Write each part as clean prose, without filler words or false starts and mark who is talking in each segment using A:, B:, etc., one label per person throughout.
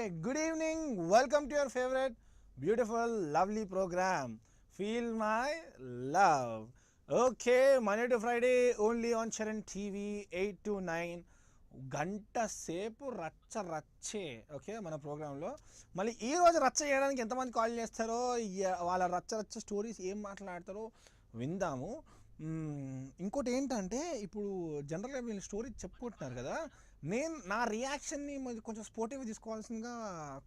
A: good evening. Welcome to your favorite, beautiful, lovely program, Feel My Love. Okay, Monday to Friday, only on Charan TV, 8 to 9. గంట సేపు రచ్చ రచ్చే okay మన ప్రోగ్రాంలో. మళ్ళీ ఈరోజు రచ్చ చేయడానికి ఎంతమంది కాల్ చేస్తారో, వాళ్ళ రచ్చ రచ్చ స్టోరీస్ ఏం మాట్లాడతారో విందాము. ఇంకోటి ఏంటంటే, ఇప్పుడు జనరల్గా వీళ్ళు స్టోరీ చెప్పుకుంటున్నారు కదా, నేను నా రియాక్షన్ని కొంచెం స్పోర్టివ్గా తీసుకోవాల్సిందిగా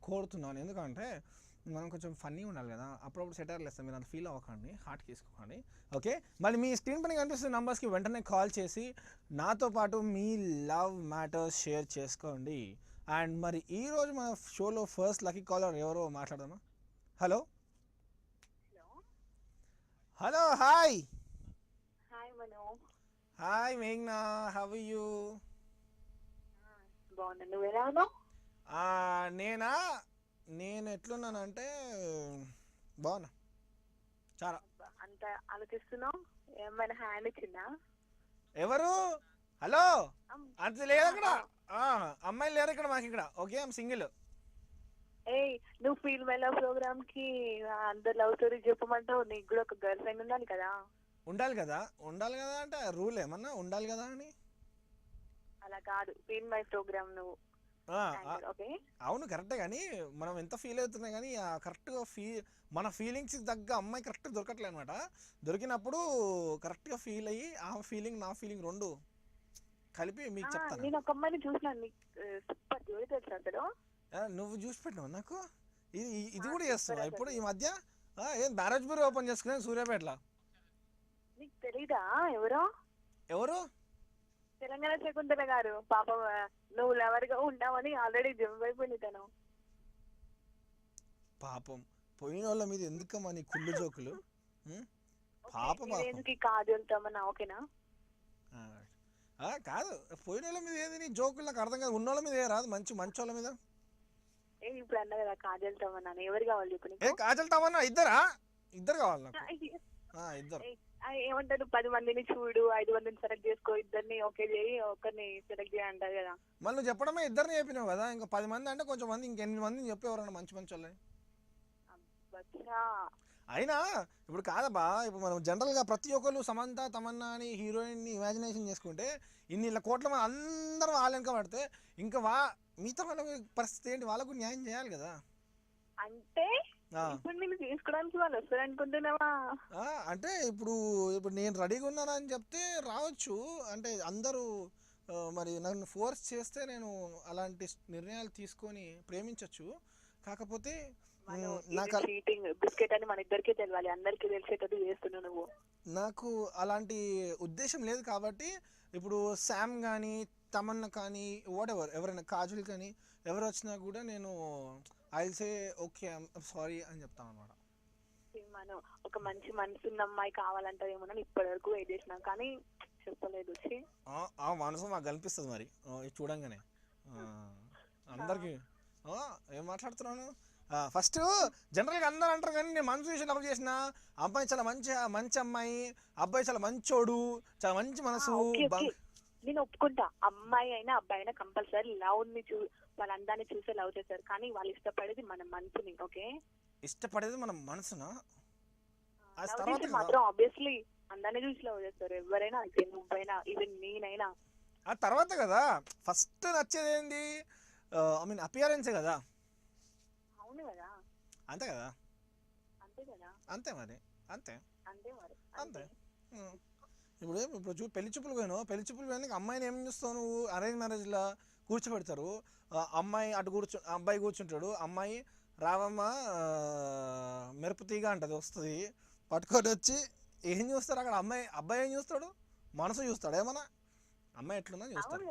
A: కోరుతున్నాను. ఎందుకంటే మనం కొంచెం ఫన్నీ ఉండాలి కదా, అప్పుడప్పుడు సెటైర్లు వేస్తాం, మీరు అంత ఫీల్ అవ్వకండి, హార్ట్కి తీసుకోకండి. ఓకే, మళ్ళీ మీ స్క్రీన్ పైన కనిపిస్తున్న నంబర్స్కి వెంటనే కాల్ చేసి నాతో పాటు మీ లవ్ మ్యాటర్స్ షేర్ చేసుకోండి. అండ్ మరి ఈరోజు మన షోలో ఫస్ట్ లక్కీ కాలర్ ఎవరో మాట్లాడదామా? Hello hello hi
B: hi Manu.
A: Hi మేఘ్నా, హౌ ఆర్ యూ?
B: బాగున్నా, నువ్వు ఎలా ఉన్నావు?
A: నేనా, నేను ఎట్లున్నానంటే బాగున్నా చాలా.
B: అంత ఆలోచిస్తున్నావు, ఏమైనా హ్యాండ్ ఇచ్చిందా?
A: ఎవరు? హలో, అంత లేదు అక్కడ, అమ్మాయిలు లేరు ఇక్కడ, మాకు ఇక్కడ. Okay, I'm single.
B: ఏయ్, నువ్వు ఫీల్ మై లవ్ ప్రోగ్రామ్ కి అందరు లవ్ స్టోరీ చెప్పమంటావు, నీకు కూడా ఒక గర్ల్ ఫ్రెండ్ ఉండాలి కదా.
A: ఉండాలి కదా, ఉండాలి కదా అంటే రూల్ ఏమన్నా ఉండాలి కదా అని.
B: అలా కాదు, ఫీల్ మై ప్రోగ్రామ్ నువ్వు. ఓకే,
A: అవును కరెక్టే, కానీ మనం ఎంత ఫీల్ అవుతున్నాయి కానీ కరెక్ట్గా మన ఫీలింగ్స్కి తగ్గ అమ్మాయి కరెక్ట్గా దొరకట్లే అనమాట. దొరికినప్పుడు కరెక్ట్గా ఫీల్ అయ్యి ఆ ఫీలింగ్ నా ఫీలింగ్ రెండు కలిపి మీకు చెప్తాను.
B: నేను ఒక అమ్మాయిని చూసినాను, సూపర్ జోడి తెలుసు అసలు.
A: నువ్వు చూసి పెట్టినావు నాకు. ఇది కూడా చేస్తావు ఇప్పుడు ఈ మధ్య. ఏం మ్యారేజ్ బ్యూరో ఓపెన్ చేసుకున్నాను సూర్యాపేటలో.
B: నీకు తెలీదా ఎవరో?
A: ఎవరు?
B: తెలంగాణ శకుంతల గారు. పాపం నువ్వు లవర్గా ఉన్నావని ఆల్రెడీ జంప్ అయిపోయింది తను.
A: పాపం పోయిన వాళ్ళ మీద ఎందుకమ్మా నీ కుళ్ళు జోకులు? పాపం
B: కాజులుతామన్నా ఓకేనా?
A: కాదు, పోయిన వాళ్ళ మీద ఏది నీ జోకులు నాకు అర్థం కాదు. ఉన్నోళ్ళ మీద ఏ రాదు, మంచి మంచి వాళ్ళ మీద.
B: ఇప్పుడు అన్నా కదా కాజులుతామన్నా, ఎవరు కావాలి చెప్పు?
A: ఏ కాజులుతామన్నా? ఇద్దరు కావాలి నాకు. ఇద్దరు
B: ఏమంటారు, 10 మందిని చూడు, 5 మందిని సెలెక్ట్ చేసుకో, ఇద్దరిని ఓకే చేయి, ఒకరిని సెలెక్ట్ చేయి అంటారు కదా.
A: మళ్ళీ నువ్వు చెప్పడమే ఇద్దరిని చెప్పినావు కదా, ఇంకా 10 మంది అంటే కొంచెం మంది, ఇంకెన్ని మందిని చెప్పేవారన్నా మంచి మంచి వాళ్ళని. అయినా ఇప్పుడు కాదబ్బా, ఇప్పుడు మనం జనరల్గా ప్రతి ఒక్కరు సమంత తమన్నా అని హీరోయిన్ని ఇమాజినేషన్ చేసుకుంటే ఇన్ని కోట్ల మంది అందరూ వాళ్ళ వెనక పడితే ఇంకా మిగతా వాళ్ళ పరిస్థితి ఏంటి? వాళ్ళకు న్యాయం చేయాలి కదా.
B: అంటే ఇప్పుడు నేను తీసుకోవడానికి వాళ్ళు వస్తారు అనుకుంటున్నావా?
A: అంటే ఇప్పుడు నేను రెడీగా ఉన్నానని చెప్తే రావచ్చు, అంటే అందరూ మరి నన్ను ఫోర్స్ చేస్తే నేను అలాంటి నిర్ణయాలు తీసుకొని ప్రేమించవచ్చు. కాకపోతే
B: బిస్కెట్ అని మన ఇద్దరికీ తెలియాలి, అందరికీ తెలిసేటట్టు చేస్తున్నావు నువ్వు.
A: నాకు అలాంటి ఉద్దేశం లేదు కాబట్టి ఇప్పుడు శామ్ కానీ తమన్నా కానీ ఎవరైనా కాజల్ కానీ ఎవరు వచ్చినా కూడా నేను I will say okay sorry అని చెప్తాను అనమాట.
B: మనం ఒక మంచి మనసున్న అమ్మాయి కావాలంటారేమో ఇప్పటి వరకు వెయిట్ చేసినాం కానీ చెప్పలేదు.
A: ఆ మనసు మాకు కనిపిస్తుంది మరి చూడంగానే అందరికి. ఏం మాట్లాడుతున్నాను? ఫస్ట్ జనరల్గా అందరూ అంటారు కానీ నేను మనసు విషయం లవ్ చేసిన అమ్మాయి చాలా మంచి అమ్మాయి, అబ్బాయి చాలా మంచోడు, చాలా మంచి మనసు.
B: నేను ఒప్పుకుంటా, అమ్మాయి అయినా అబ్బాయి అయినా కంపల్సరీ లవ్ ని వాళ్ళందరినీ చూసే లవ్ చేస్తారు, కానీ వాళ్ళు ఇష్టపడేది మన మనసుని. ఓకే,
A: ఇష్టపడేది మన మనసునా?
B: మాత్రం ఆబ్వియస్లీ అందరినీ చూసి లవ్ చేస్తారు, ఎవరైనా, నువ్వైనా, ఈవెన్ నేనైనా.
A: ఆ తర్వాత కదా ఫస్ట్ నచ్చేది ఏంది? ఐ మీన్ అపియరెన్సే కదా.
B: అవును కదా,
A: అంతే కదా,
B: అంతే కదా,
A: అంతే మరి, అంతే
B: అంతే మరి,
A: అంతే. ఇప్పుడు పెళ్లి చూపులు పోయినా అమ్మాయిని ఏం చూస్తావు నువ్వు? అరేంజ్ మ్యారేజ్లో కూర్చోబెడతారు, అమ్మాయి అటు అబ్బాయి కూర్చుంటాడు, అమ్మాయి రావమ్మ మెరుపుతీగా అంటది, వస్తుంది పట్టుకొని వచ్చి ఏం చూస్తారు అక్కడ? అబ్బాయి ఏం చూస్తాడు? మనసు చూస్తాడు ఏమన్నా? అమ్మాయి ఎట్లున్నా చూస్తాడు,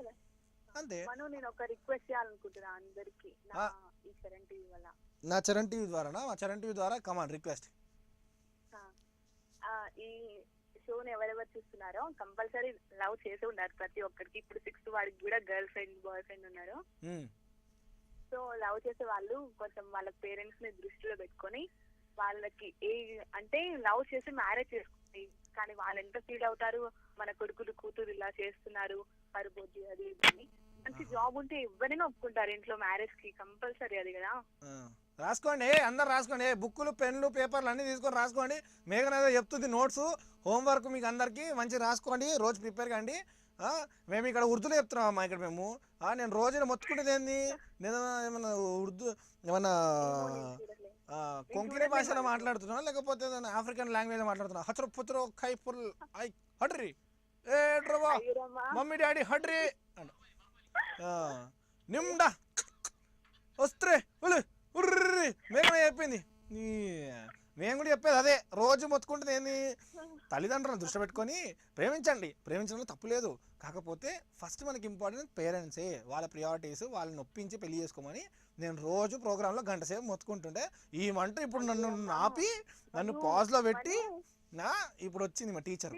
A: అంతే.
B: నేను ఒక రిక్వెస్ట్ చేయాలనుకుంటున్నా అందరికి, ఈ చరణ్ టీవీ వల్ల.
A: నా చరణ్ టీవీ ద్వారానా? మా చరణ్ టీవీ ద్వారా కమాన్ రిక్వెస్ట్.
B: ఈ షోని ఎవరెవరు చూస్తున్నారో కంపల్సరీ లవ్ చేసి ఉన్నారు ప్రతి ఒక్కరికి. ఇప్పుడు 6th వాడికి కూడా గర్ల్ ఫ్రెండ్ బాయ్ ఫ్రెండ్ ఉన్నారు. సో లవ్ చేసే వాళ్ళు కొంచెం వాళ్ళ పేరెంట్స్ ని దృష్టిలో పెట్టుకొని వాళ్ళకి అంటే లవ్ చేసి మ్యారేజ్ చేసుకుంది, కానీ వాళ్ళు ఎంత ఫీల్ అవుతారు, మన కొడుకులు కూతురు ఇలా చేస్తున్నారు పరుబొద్ది అది అని మంచి జాబ్ ఉంటే ఎవరైనా ఒప్పుకుంటారు ఇంట్లో మ్యారేజ్ కి, కంపల్సరీ అది కదా.
A: రాసుకోండి, అందరు రాసుకోండి, బుక్కులు పెన్నులు పేపర్లు అన్నీ తీసుకొని రాసుకోండి. మేఘన ఏదో చెప్తుంది నోట్స్ హోంవర్క్ మీకు అందరికీ మంచి రాసుకోండి, రోజు ప్రిపేర్ కండి. మేము ఇక్కడ ఉర్దూలో చెప్తున్నాం అమ్మా, ఇక్కడ మేము నేను రోజు మొత్తుకుంటుంది ఏంది, నేను ఏమన్నా ఉర్దూ ఏమన్నా కొంకణి భాషలో మాట్లాడుతున్నా లేకపోతే ఆఫ్రికన్ లాంగ్వేజ్ మాట్లాడుతున్నా. హచరో పుత్రో ఖై పుల్ ఐ హడ్రి ఏ డ్రవా మమ్మీ డాడీ హడ్రి అంట నిమ్డా వస్త్రే ఉర్రి మేఘన చెప్పింది. మేము కూడా చెప్పేది అదే, రోజు మొత్తుకుంటుంది ఏంది, తల్లిదండ్రులను దృష్టి పెట్టుకొని ప్రేమించండి, ప్రేమించడంలో తప్పు లేదు. కాకపోతే ఫస్ట్ మనకి ఇంపార్టెంట్ పేరెంట్సే, వాళ్ళ ప్రియారిటీస్, వాళ్ళని నొప్పించి పెళ్లి చేసుకోమని నేను రోజు ప్రోగ్రాంలో గంట సేపు మొత్తుకుంటుంటే ఈ మంట ఇప్పుడు నన్ను ఆపి నన్ను పాజ్లో పెట్టి ఇప్పుడు వచ్చింది మా టీచర్.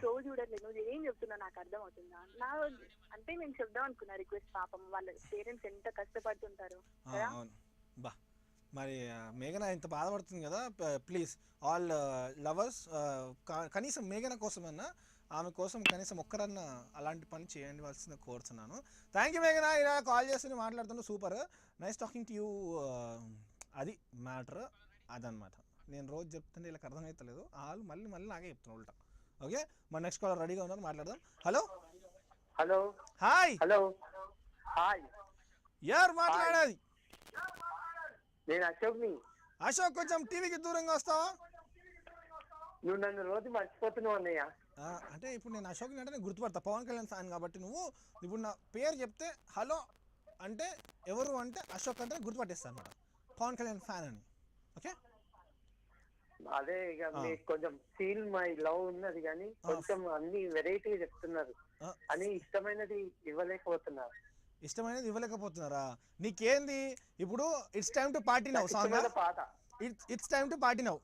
B: షో చూడట్లేదు, నువ్వు ఏం చెప్తున్నా నాకు అర్థం అవుతుందా? నా అంటే నేను చెప్దాం అనుకున్నా రిక్వెస్ట్, పాపం వాళ్ళ పేరెంట్స్ ఎంత కష్టపడుతుంటారు.
A: బా మరి మేఘన ఇంత బాధపడుతుంది కదా, ప్లీజ్ ఆల్ లవర్స్ కనీసం మేఘన కోసమన్నా, ఆమె కోసం కనీసం ఒక్కరన్నా అలాంటి పని చేయండి వలసిన కోరుతున్నాను. థ్యాంక్ యూ మేఘన, ఇలా కాల్ చేసి మాట్లాడుతుంటే super nice talking to you. అది మ్యాటర్ అదనమాట. నేను రోజు చెప్తుంటే ఇలా అర్థమవుతలేదు, వాళ్ళు మళ్ళీ నాకే చెప్తున్నా ఉల్టా. ఓకే, మన నెక్స్ట్ కాలర్ రెడీగా ఉన్నారు, మాట్లాడదాం. Hello
C: hello
A: hi.
C: Hello hi,
A: ఎవరు మాట్లాడేది?
C: నేను అశోక్ని.
A: అశోక్ కొంచెం టీవీకి దూరంగా వస్తావా?
C: నువ్వు నన్ను రోజు మర్చిపోతున్నావు అన్నయ్య.
A: అంటే ఇప్పుడు నేను అశోక్ని అంటే నేను గుర్తుపడతా, పవన్ కళ్యాణ్ ఫ్యాన్ కాబట్టి. నువ్వు ఇప్పుడు నా పేరు చెప్తే హలో అంటే ఎవరు అంటే అశోక్ అంటే గుర్తుపట్టేస్తాను అనమాట, పవన్ కళ్యాణ్ ఫ్యాన్ అని. ఓకే,
C: అదే ఇక మీకు కొంచెం ఫీల్ మై లవ్ ఉన్నది కానీ కొంచెం అన్ని వెరైటీ చెప్తున్నారు అని ఇష్టమైనది ఇవ్వలేకపోతున్నారు.
A: ఇష్టమైనది ఇవ్వలేకపోతున్నారా? నీకేంది ఇప్పుడు? It's time to party now song, it's time to party now.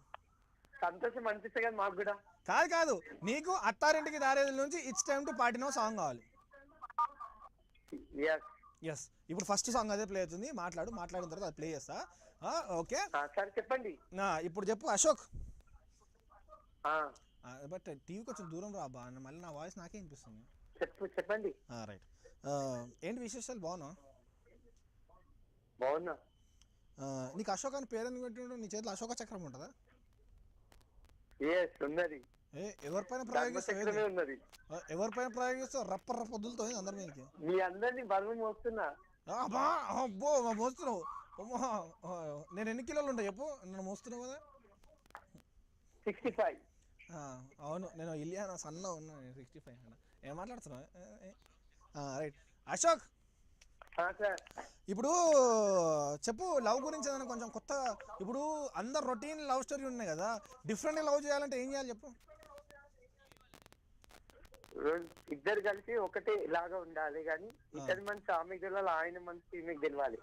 C: సంతోషం అనిపిస్తుంది కదా మాకు కూడా.
A: కాదు, నీకు అత్తారింటికి దారేది నుంచి it's time to party now song కావాలి. ఎస్, ఇప్పుడు ఫస్ట్ సాంగ్ అదే ప్లే అవుతుంది, మాట్లాడిన తర్వాత అది ప్లే చేస్తా. ఓకే
C: సార్ చెప్పండి.
A: ఇప్పుడు చెప్పు అశోక్.
C: ఆ
A: బట్ టీవీ కొంచెం దూరం రాబా, మళ్ళీ నా వాయిస్ నాకే వినిపిస్తుంది.
C: చెప్పండి.
A: రైట్, ఏంటి విశేషాలు?
C: బాగున్నా.
A: నీకు అశోక్ అని పేరు ఎందుకు పెట్టిండు? నీ చేతిలో అశోక చక్రం ఉంటుందా?
C: ఉన్నది.
A: ఎవరిపైన ప్రయోగిస్తావు? రప్ప పొద్దులతో అందరి మీదకి
C: మీ అందరినీ బరువు మోస్తున్నా.
A: అబ్బో మోస్తున్నావు. నేను ఎన్ని కిలోలు ఉంటాయి చెప్పు, నన్ను మోస్తున్నావు కదా.
C: 65.
A: అవును, నేను ఇలియానా సన్న ఉన్నా, 65 అన్న. ఏం మాట్లాడుతున్నావు? రైట్ అశోక్, ఇప్పుడు చెప్పు లవ్ గురించి ఏదైనా కొంచెం కొత్త. ఇప్పుడు అందరు రొటీన్ లవ్ స్టోరీ ఉన్నాయి కదా, డిఫరెంట్ లవ్ చేయాలంటే ఏం చేయాలి చెప్పు?
C: ఇద్దరు కలిసి ఒకటే లాగా ఉండాలి కానీ ఇద్దరు మనసు ఆమెకు తెలియాలి, ఆయన మనసు ఈమెకు తెలియాలి.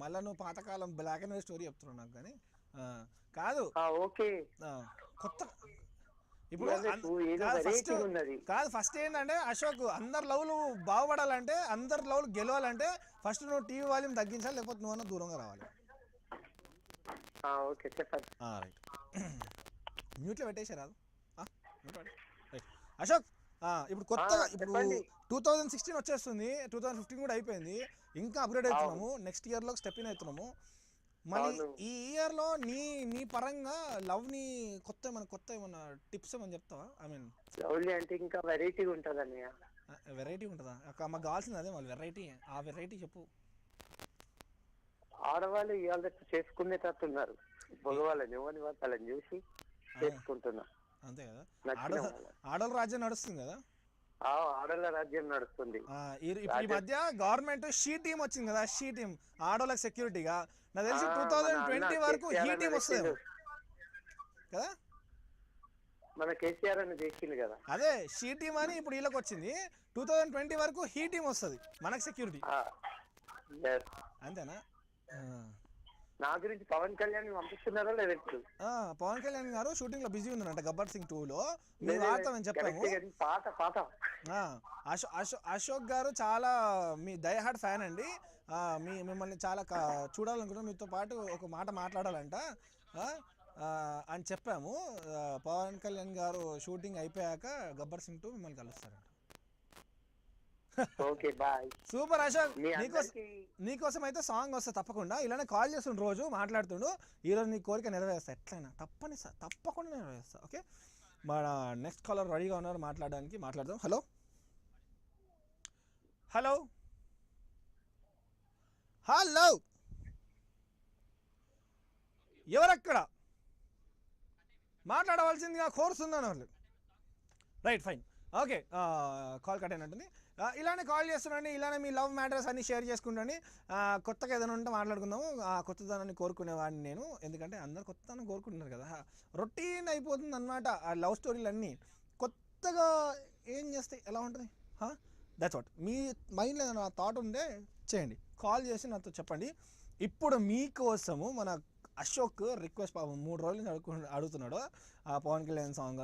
A: మళ్ళీ నువ్వు పాతకాలం బ్లాక్ అండ్ వైట్ స్టోరీ చెప్తున్నావు నాకు. కానీ కాదు,
C: ఓకే
A: కొత్త. ఇప్పుడు ఫస్ట్ ఏంటంటే అశోక్, అందరు లవ్లు బాగుపడాలంటే, అందరు లవ్లు గెలవాలంటే ఫస్ట్ నువ్వు టీవీ వాల్యూమ్ తగ్గించాలి, లేకపోతే నువ్వన్నా దూరంగా రావాలి. రైట్, మ్యూట్లో పెట్టేసారు అశోక్. ఇప్పుడు కొత్తగా ఇప్పుడు 2016 వచ్చేస్తుంది, 2015 కూడా అయిపోయింది, ఇంకా అప్గ్రేడ్ అవుతున్నాము, నెక్స్ట్ ఇయర్లో స్టెప్ ఇన్ అవుతున్నాము. మళ్ళీ ఈ ఇయర్లో నీ పరంగా లవ్ని కొత్త ఏమన్నా టిప్స్ ఏమన్నా చెప్తావా? ఐ మీన్
C: లవ్లీ అంటే ఇంకా వెరైటీ ఉంటుంది అన్నయ్య.
A: వెరైటీ ఉంటుందా? మాకు కావాల్సింది అదే, మళ్ళీ వెరైటీ. ఆ వెరైటీ చెప్పు.
C: ఆడవాళ్ళు ఇవాళ చేసుకునేటట్టు ఉన్నారు, మగవాళ్ళని ఎవరిని వాళ్ళని చూసి చేసుకుంటున్నా.
A: అంతే కదా, ఆడవాళ్ళ రాజ్యం నడుస్తుంది కదా.
C: ఆడవాళ్ళ రాజ్యం నడుస్తుంది.
A: ఈ మధ్య గవర్నమెంట్ షీ టీమ్ వచ్చింది కదా, షీ టీమ్ ఆడవాళ్ళకి సెక్యూరిటీగా. నాకు తెలిసి 2020 వరకు హీ టీమ్ వస్తుంది కదా.
C: మన కేసీఆర్ అని చేసింది కదా,
A: అదే షీ టీమ్ అని ఇప్పుడు వీళ్ళకి వచ్చింది. 2020 వరకు హీ టీమ్ వస్తుంది మనకు సెక్యూరిటీ. అంతేనా?
C: నా గురించి పవన్ కళ్యాణ్ పంపిస్తున్నారో లేదా? ఇప్పుడు
A: పవన్ కళ్యాణ్ గారు షూటింగ్ లో బిజీ ఉన్నారంట గబ్బర్ సింగ్ 2లో. మీ వార్త మేము చెప్పాము. అశోక్ గారు చాలా మీ డైహార్డ్ ఫ్యాన్ అండి, మిమ్మల్ని చాలా చూడాలనుకుంటున్నాం, మీతో పాటు ఒక మాట మాట్లాడాలంట అని చెప్పాము. పవన్ కళ్యాణ్ గారు షూటింగ్ అయిపోయాక గబ్బర్ సింగ్ 2 మిమ్మల్ని కలుస్తారంట.
C: Okay bye.
A: సూపర్ అశోక్,
C: మీ అందరికి
A: నీకోసం అయితే సాంగ్ వస్తే తప్పకుండా ఇలానే కాల్ చేస్తుండు, రోజు మాట్లాడుతుండు. ఈరోజు నీ కోరిక నెరవేరుస్తా, ఎట్లయినా తప్పకుండా నెరవేరుస్తా. ఓకే, మన నెక్స్ట్ కాలర్ రెడీగా ఉన్నారు మాట్లాడడానికి, మాట్లాడదాం. హలో హలో హలో, ఎవరక్కడ మాట్లాడవలసిందిగా కోరుతున్నాను వాళ్ళు. Right, fine, okay, call cut అయినట్టుంది. ఇలానే కాల్ చేస్తున్నాండి, ఇలానే మీ లవ్ మ్యాటర్స్ అన్ని షేర్ చేసుకుంటండి. కొత్తగా ఏదైనా ఉంటే మాట్లాడుకుందాము. కొత్తదనాన్ని కోరుకునేవాడిని నేను, ఎందుకంటే అందరు కొత్తదనం కోరుకుంటున్నారు కదా. రొటీన్ అయిపోతుంది అన్నమాట ఆ లవ్ స్టోరీలు అన్నీ. కొత్తగా ఏం చేస్తే ఎలా ఉంటుంది? That's what. మీ మైండ్లో ఏదైనా థాట్ ఉంటే చేయండి, కాల్ చేసి నాతో చెప్పండి. ఇప్పుడు మీకోసము మన అశోక్ రిక్వెస్ట్, పాపం 3 రోజుల నుంచి అడుగుతున్నాడు ఆ పవన్ కళ్యాణ్ సాంగ్.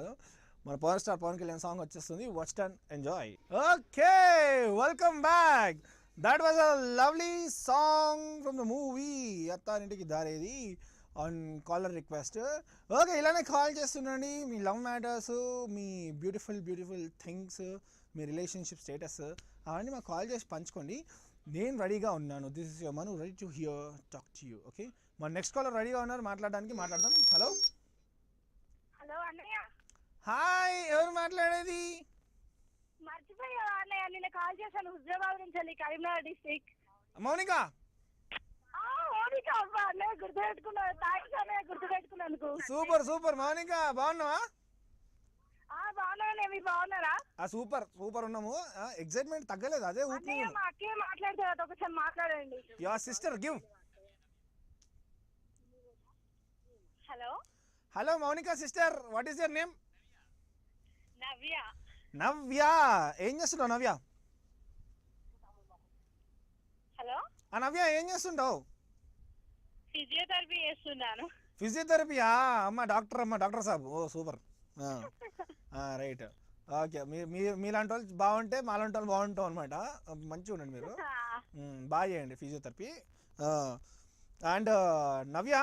A: మన power star Pawan Kalyan song వచ్చేస్తుంది, watch and enjoy. Okay, welcome back. That was a lovely song from the movie Attarintiki Daredi on caller request. Okay, ఇలానే కాల్ చేస్తుండండి, మీ లవ్ మ్యాటర్స్, మీ బ్యూటిఫుల్ థింగ్స్, మీ రిలేషన్షిప్ స్టేటస్ అవన్నీ మాకు కాల్ చేసి పంచుకోండి. నేను రెడీగా ఉన్నాను. This is your Manu, ready to hear talk to you. Okay, మన నెక్స్ట్ కాలర్ రెడీగా ఉన్నారు మాట్లాడడానికి, మాట్లాడదాం. హలో
B: హలో అన్నయ్య.
A: హాయ్, ఎవరు మాట్లాడేది?
B: మర్చిపోయా అన్నయ్య, నిన్న కాల్ చేశాను హుజరాబాద్ నుంచి వెళ్ళి, కరీంనగర్ డిస్ట్రిక్ట్.
A: మౌనిక.
B: మౌనిక, అబ్బా అన్నయ్య గుర్తుపెట్టుకున్నాను. థాంక్స్ అన్నయ్య, గుర్తుపెట్టుకున్నందుకు.
A: సూపర్ మౌనిక, బాగున్నావా?
B: బాగున్నానే, మీరు బాగున్నారా?
A: సూపర్ ఉన్నాము. ఎక్సైట్మెంట్ తగ్గలేదు, అదే ఊపి.
B: మా అక్కే మాట్లాడుతున్నారు, ఒకసారి మాట్లాడండి.
A: Your sister give. Hello Mounika sister, what is your name? Navya. ఏం చేస్తుంటావు నవ్య?
B: హలో
A: నవ్య, ఏం చేస్తుంటావు?
B: ఫిజియోథెరపీ చేస్తున్నాను.
A: ఫిజియోథెరపీయా? డాక్టర్ సాబ్. Oh super. Right, okay. మీలాంటి వాళ్ళు బాగుంటే మాలాంటి వాళ్ళు బాగుంటాం అనమాట. మంచిగా ఉండండి మీరు, బాగా చేయండి ఫిజియోథెరపీ. అండ్ నవ్య,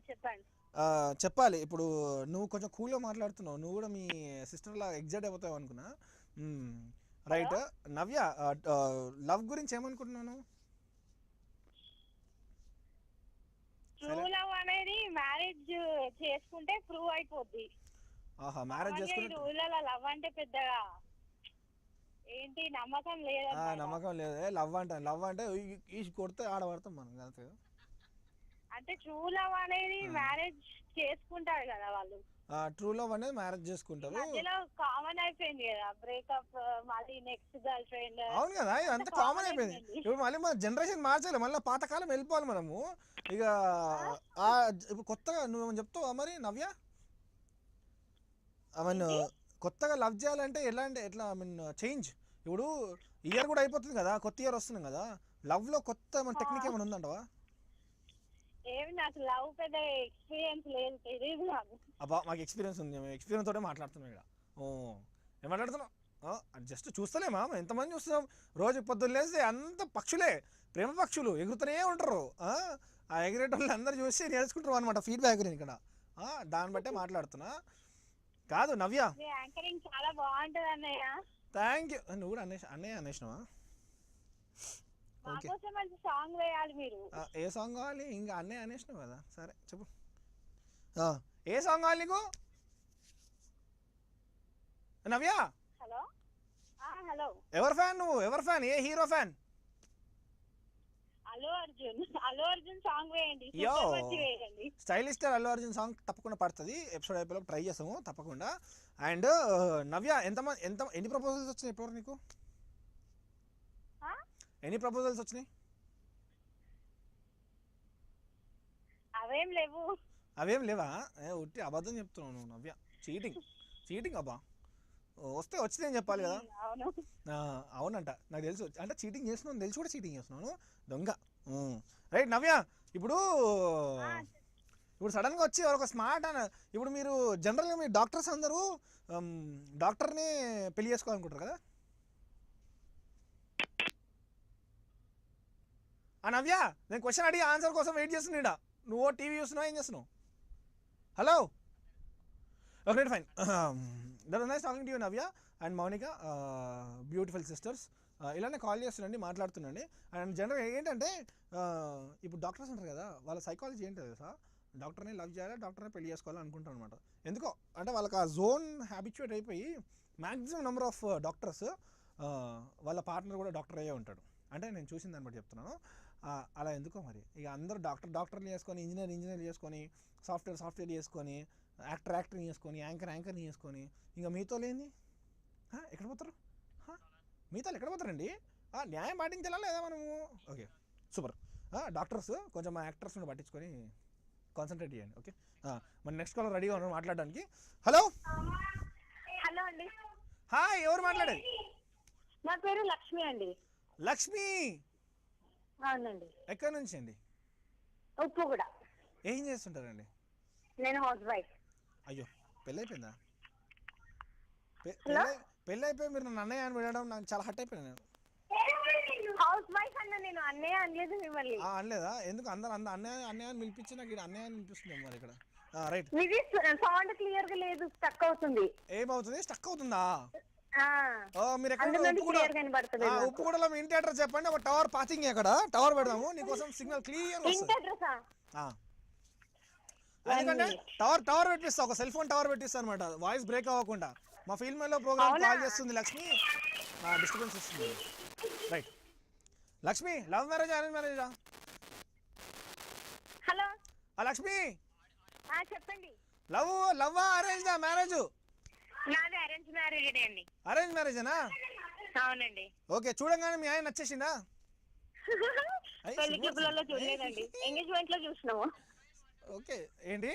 B: చెప్పండి.
A: చెప్పాలి. ఇప్పుడు నువ్వు కొంచెం కూల్గా మాట్లాడుతున్నావు, నువ్వు కూడా మీ సిస్టర్లా ఎగ్జైట్ అయిపోతావు అనుకున్నా. రైట్ నవ్య, లవ్ గురించి ఏమనుకుంటున్నాను?
B: ట్రూ లవ్ అనేది మ్యారేజ్ చేసుకుంటే ప్రూవ్ అయిపోద్ది.
A: మ్యారేజ్ చేసుకుంటే
B: లవ్ అంటే పెద్దగా ఏంటి నమ్మకం లేదు.
A: నమ్మకం లేదు. లవ్ అంటే ఈ కొడితే ఆడబడతాం మనం కదా.
B: అంటే ట్రూ లవ్ అనేది మ్యారేజ్ చేసుకుంటారు కదా వాళ్ళు.
A: ట్రూ లవ్ అనేది మ్యారేజ్ చేసుకుంటారు.
B: మధ్యలో కామన్ అయిపోయింది కదా బ్రేకప్, మళ్ళీ నెక్స్ట్ గర్ల్ ఫ్రెండ్.
A: అవును కదా, అంత కామన్ అయిపోయింది. ఇప్పుడు మళ్ళీ మన జనరేషన్ మార్చాలి, మళ్ళీ పాతకాలం వెళ్ళిపోవాలి మనము. ఇక ఇప్పుడు కొత్తగా నువ్వు చెప్తావా మరి నవ్య? కొత్తగా లవ్ చేయాలంటే ఎట్లా చేంజ్? ఇప్పుడు ఇయర్ కూడా అయిపోతుంది కదా, కొత్త ఇయర్ వస్తుంది కదా, లవ్ లో కొత్త టెక్నిక్ ఏమైనా ఉందంటవా?
B: ఏమి నాకు లవ్ పెద్ద ఎక్స్పీరియన్స్ లేదు, తెలియదు నాకు.
A: అబ్బా, మాకు ఎక్స్పీరియన్స్ ఉంది, మేము ఎక్స్పీరియన్స్ తోటే మాట్లాడుతున్నాం ఇక్కడ. ఏం మాట్లాడుతున్నాం? జస్ట్ చూస్తలేమా, ఎంతమంది చూస్తున్నాం రోజు పొద్దున్న లేస్తే, అంత పక్షులే, ప్రేమ పక్షులు ఎగురుతూనే ఉంటారు. ఆ ఎగిరేటోళ్ళు అందరు చూసి నేర్చుకుంటారు అనమాట, ఫీడ్బ్యాక్ నేను ఇక్కడ దాన్ని బట్టే మాట్లాడుతున్నా. కాదు నవ్య,
B: యాంకరింగ్ చాలా బాగుంటది అన్నయ్య.
A: Thank you. నువ్వు కూడా అన్నయ్య అనేసినావా? ఓకే,
B: మంచి సాంగ్ వేయాలి మీరు.
A: ఏ సాంగ్ కావాలి? ఇంకా అన్నయ్య అనేసినావు కదా, సరే చెప్పు. ఏ సాంగ్ కావాలి నీకు నవ్య?
B: హలో హలో,
A: ఎవరు ఫ్యాన్ నువ్వు? ఎవరు ఫ్యాన్? ఏ hero fan?
B: Allu Arjun song వేయండి.
A: Stylish star Allu Arjun song తప్పకుండా పడుతుంది. ఎపిసోడ్ అయిపోయి ట్రై చేస్తాము తప్పకుండా. అండ్ నవ్య, ఎన్ని ప్రపోజల్స్ వచ్చినాయి ఇప్పటివరకు నీకు? ఎన్ని ప్రపోజల్స్ వచ్చినాయి? అవేం లేవా? ఉట్టి అబద్ధం చెప్తున్నావు నువ్వు నవ్య. చీటింగ్ అబ్బా. వస్తే వచ్చిందని చెప్పాలి కదా. అవునంట, నాకు తెలుసు. అంటే చీటింగ్ చేస్తున్నాను తెలిసి కూడా చీటింగ్ చేస్తున్నాను, దొంగ. రైట్ నవ్య, ఇప్పుడు సడన్గా వచ్చి ఒక స్మార్ట్ ఇప్పుడు మీరు జనరల్గా మీ డాక్టర్స్ అందరూ డాక్టర్ని పెళ్లి చేసుకోవాలనుకుంటారు కదా. నవ్య, నేను క్వశ్చన్ అడిగి ఆన్సర్ కోసం వెయిట్ చేస్తున్నా. నువ్వు టీవీ చూస్తున్నావు, ఏం చేస్తున్నావు? Hello, okay fine. That was nice talking to you Navya and Mounika, beautiful sisters. ఇలానే కాల్ చేస్తుండండి, మాట్లాడుతుండండి. అండ్ జనరల్ ఏంటంటే ఇప్పుడు డాక్టర్స్ ఉంటారు కదా, వాళ్ళ సైకాలజీ ఏంటో తెలుసా, డాక్టర్ని లవ్ చేయాలి, డాక్టర్ని పెళ్లి చేసుకోవాలి అనుకుంటారు అనమాట. ఎందుకో అంటే వాళ్ళకి ఆ జోన్ హ్యాబిచ్యుయేట్ అయిపోయి మ్యాక్సిమం నెంబర్ ఆఫ్ డాక్టర్స్ వాళ్ళ పార్ట్నర్ కూడా డాక్టర్ అయ్యే ఉంటాడు. అంటే నేను చూసిన దాన్ని బట్టి చెప్తున్నాను. అలా ఎందుకో మరి ఇక అందరూ డాక్టర్ని చేసుకొని, ఇంజనీర్ చేసుకొని, సాఫ్ట్వేర్ చేసుకొని, యాక్టర్ని చేసుకొని, యాంకర్ని చేసుకొని, ఇంకా మీతో లేని ఎక్కడ పోతారు? మీతో ఎక్కడ పోతారండి? న్యాయం పాటించాలా లేదా మనము? Okay super. డాక్టర్స్ కొంచెం మా యాక్టర్స్ని పట్టించుకొని కాన్సన్ట్రేట్ చేయండి. ఓకే, మన నెక్స్ట్ కాలర్ రెడీగా ఉన్నాం మాట్లాడడానికి. హలో
B: హలో అండి.
A: హాయ్, ఎవరు మాట్లాడేది?
B: నా పేరు లక్ష్మి అండి.
A: లక్ష్మి,
B: అవునండి.
A: ఎక్కడి నుంచి అండి?
B: ఉప్పు కూడా.
A: ఏం చేస్తుంటారండి?
B: నేను హౌస్ వైఫ్.
A: అయ్యో, పెళ్ళి అయిపోయిందా?
B: హలో?
A: పెళ్ళి అయిపోయి మీరు నన్ను అన్నయ్య అని వినడం నాకు చాలా హట్ అయిపోయాను నేను.
B: హౌస్ వైఫ్ అన్న నేను, అన్నయ్య అనలేదు మిమ్మల్ని.
A: అనలేదా? ఎందుకు అందరు అన్నయ్య అని పిలిపించి నాకు ఇక్కడ అన్నయ్య అని వినిపిస్తుంది మరి ఇక్కడ. రైట్,
B: మీది సౌండ్ క్లియర్ గా లేదు, స్టక్ అవుతుంది.
A: ఏమవుతుంది? స్టక్ అవుతుందా? మీరు
B: క్లియర్ కనబడుతుంది.
A: ఉప్పుగూడలో మీ ఇంటి అడ్రస్ చెప్పండి, ఒక టవర్ పాసింగ్, అక్కడ టవర్ పెడదాము నీకోసం, సిగ్నల్ క్లియర్ వస్తుంది. ఎందుకంటే టవర్ పెట్టిస్తా, ఒక సెల్ ఫోన్ టవర్ పెట్టిస్తా అనమాట, వాయిస్ బ్రేక్ అవ్వకుండా. మా ఫీల్డ్ లో ప్రోగ్రామ్ కాల్ చేస్తుంది లక్ష్మి, డిస్టర్బెన్స్ వస్తుంది. Right Lakshmi, love marriage arrange మ్యారేజా?
B: హలో
A: లక్ష్మి,
B: చెప్పండి.
A: Love arrange marriage?
B: నాది అరేంజ్ మ్యారేజ్ అండి.
A: అరేంజ్ మ్యారేజేనా?
B: అవునండి.
A: ఓకే, చూడంగానే మీ ఆయన నచ్చేసిందా?
B: పెళ్లి చూపులలో చూడలేదండి, ఎంగేజ్మెంట్ లో చూసినాము.
A: ఓకే, ఏంటి?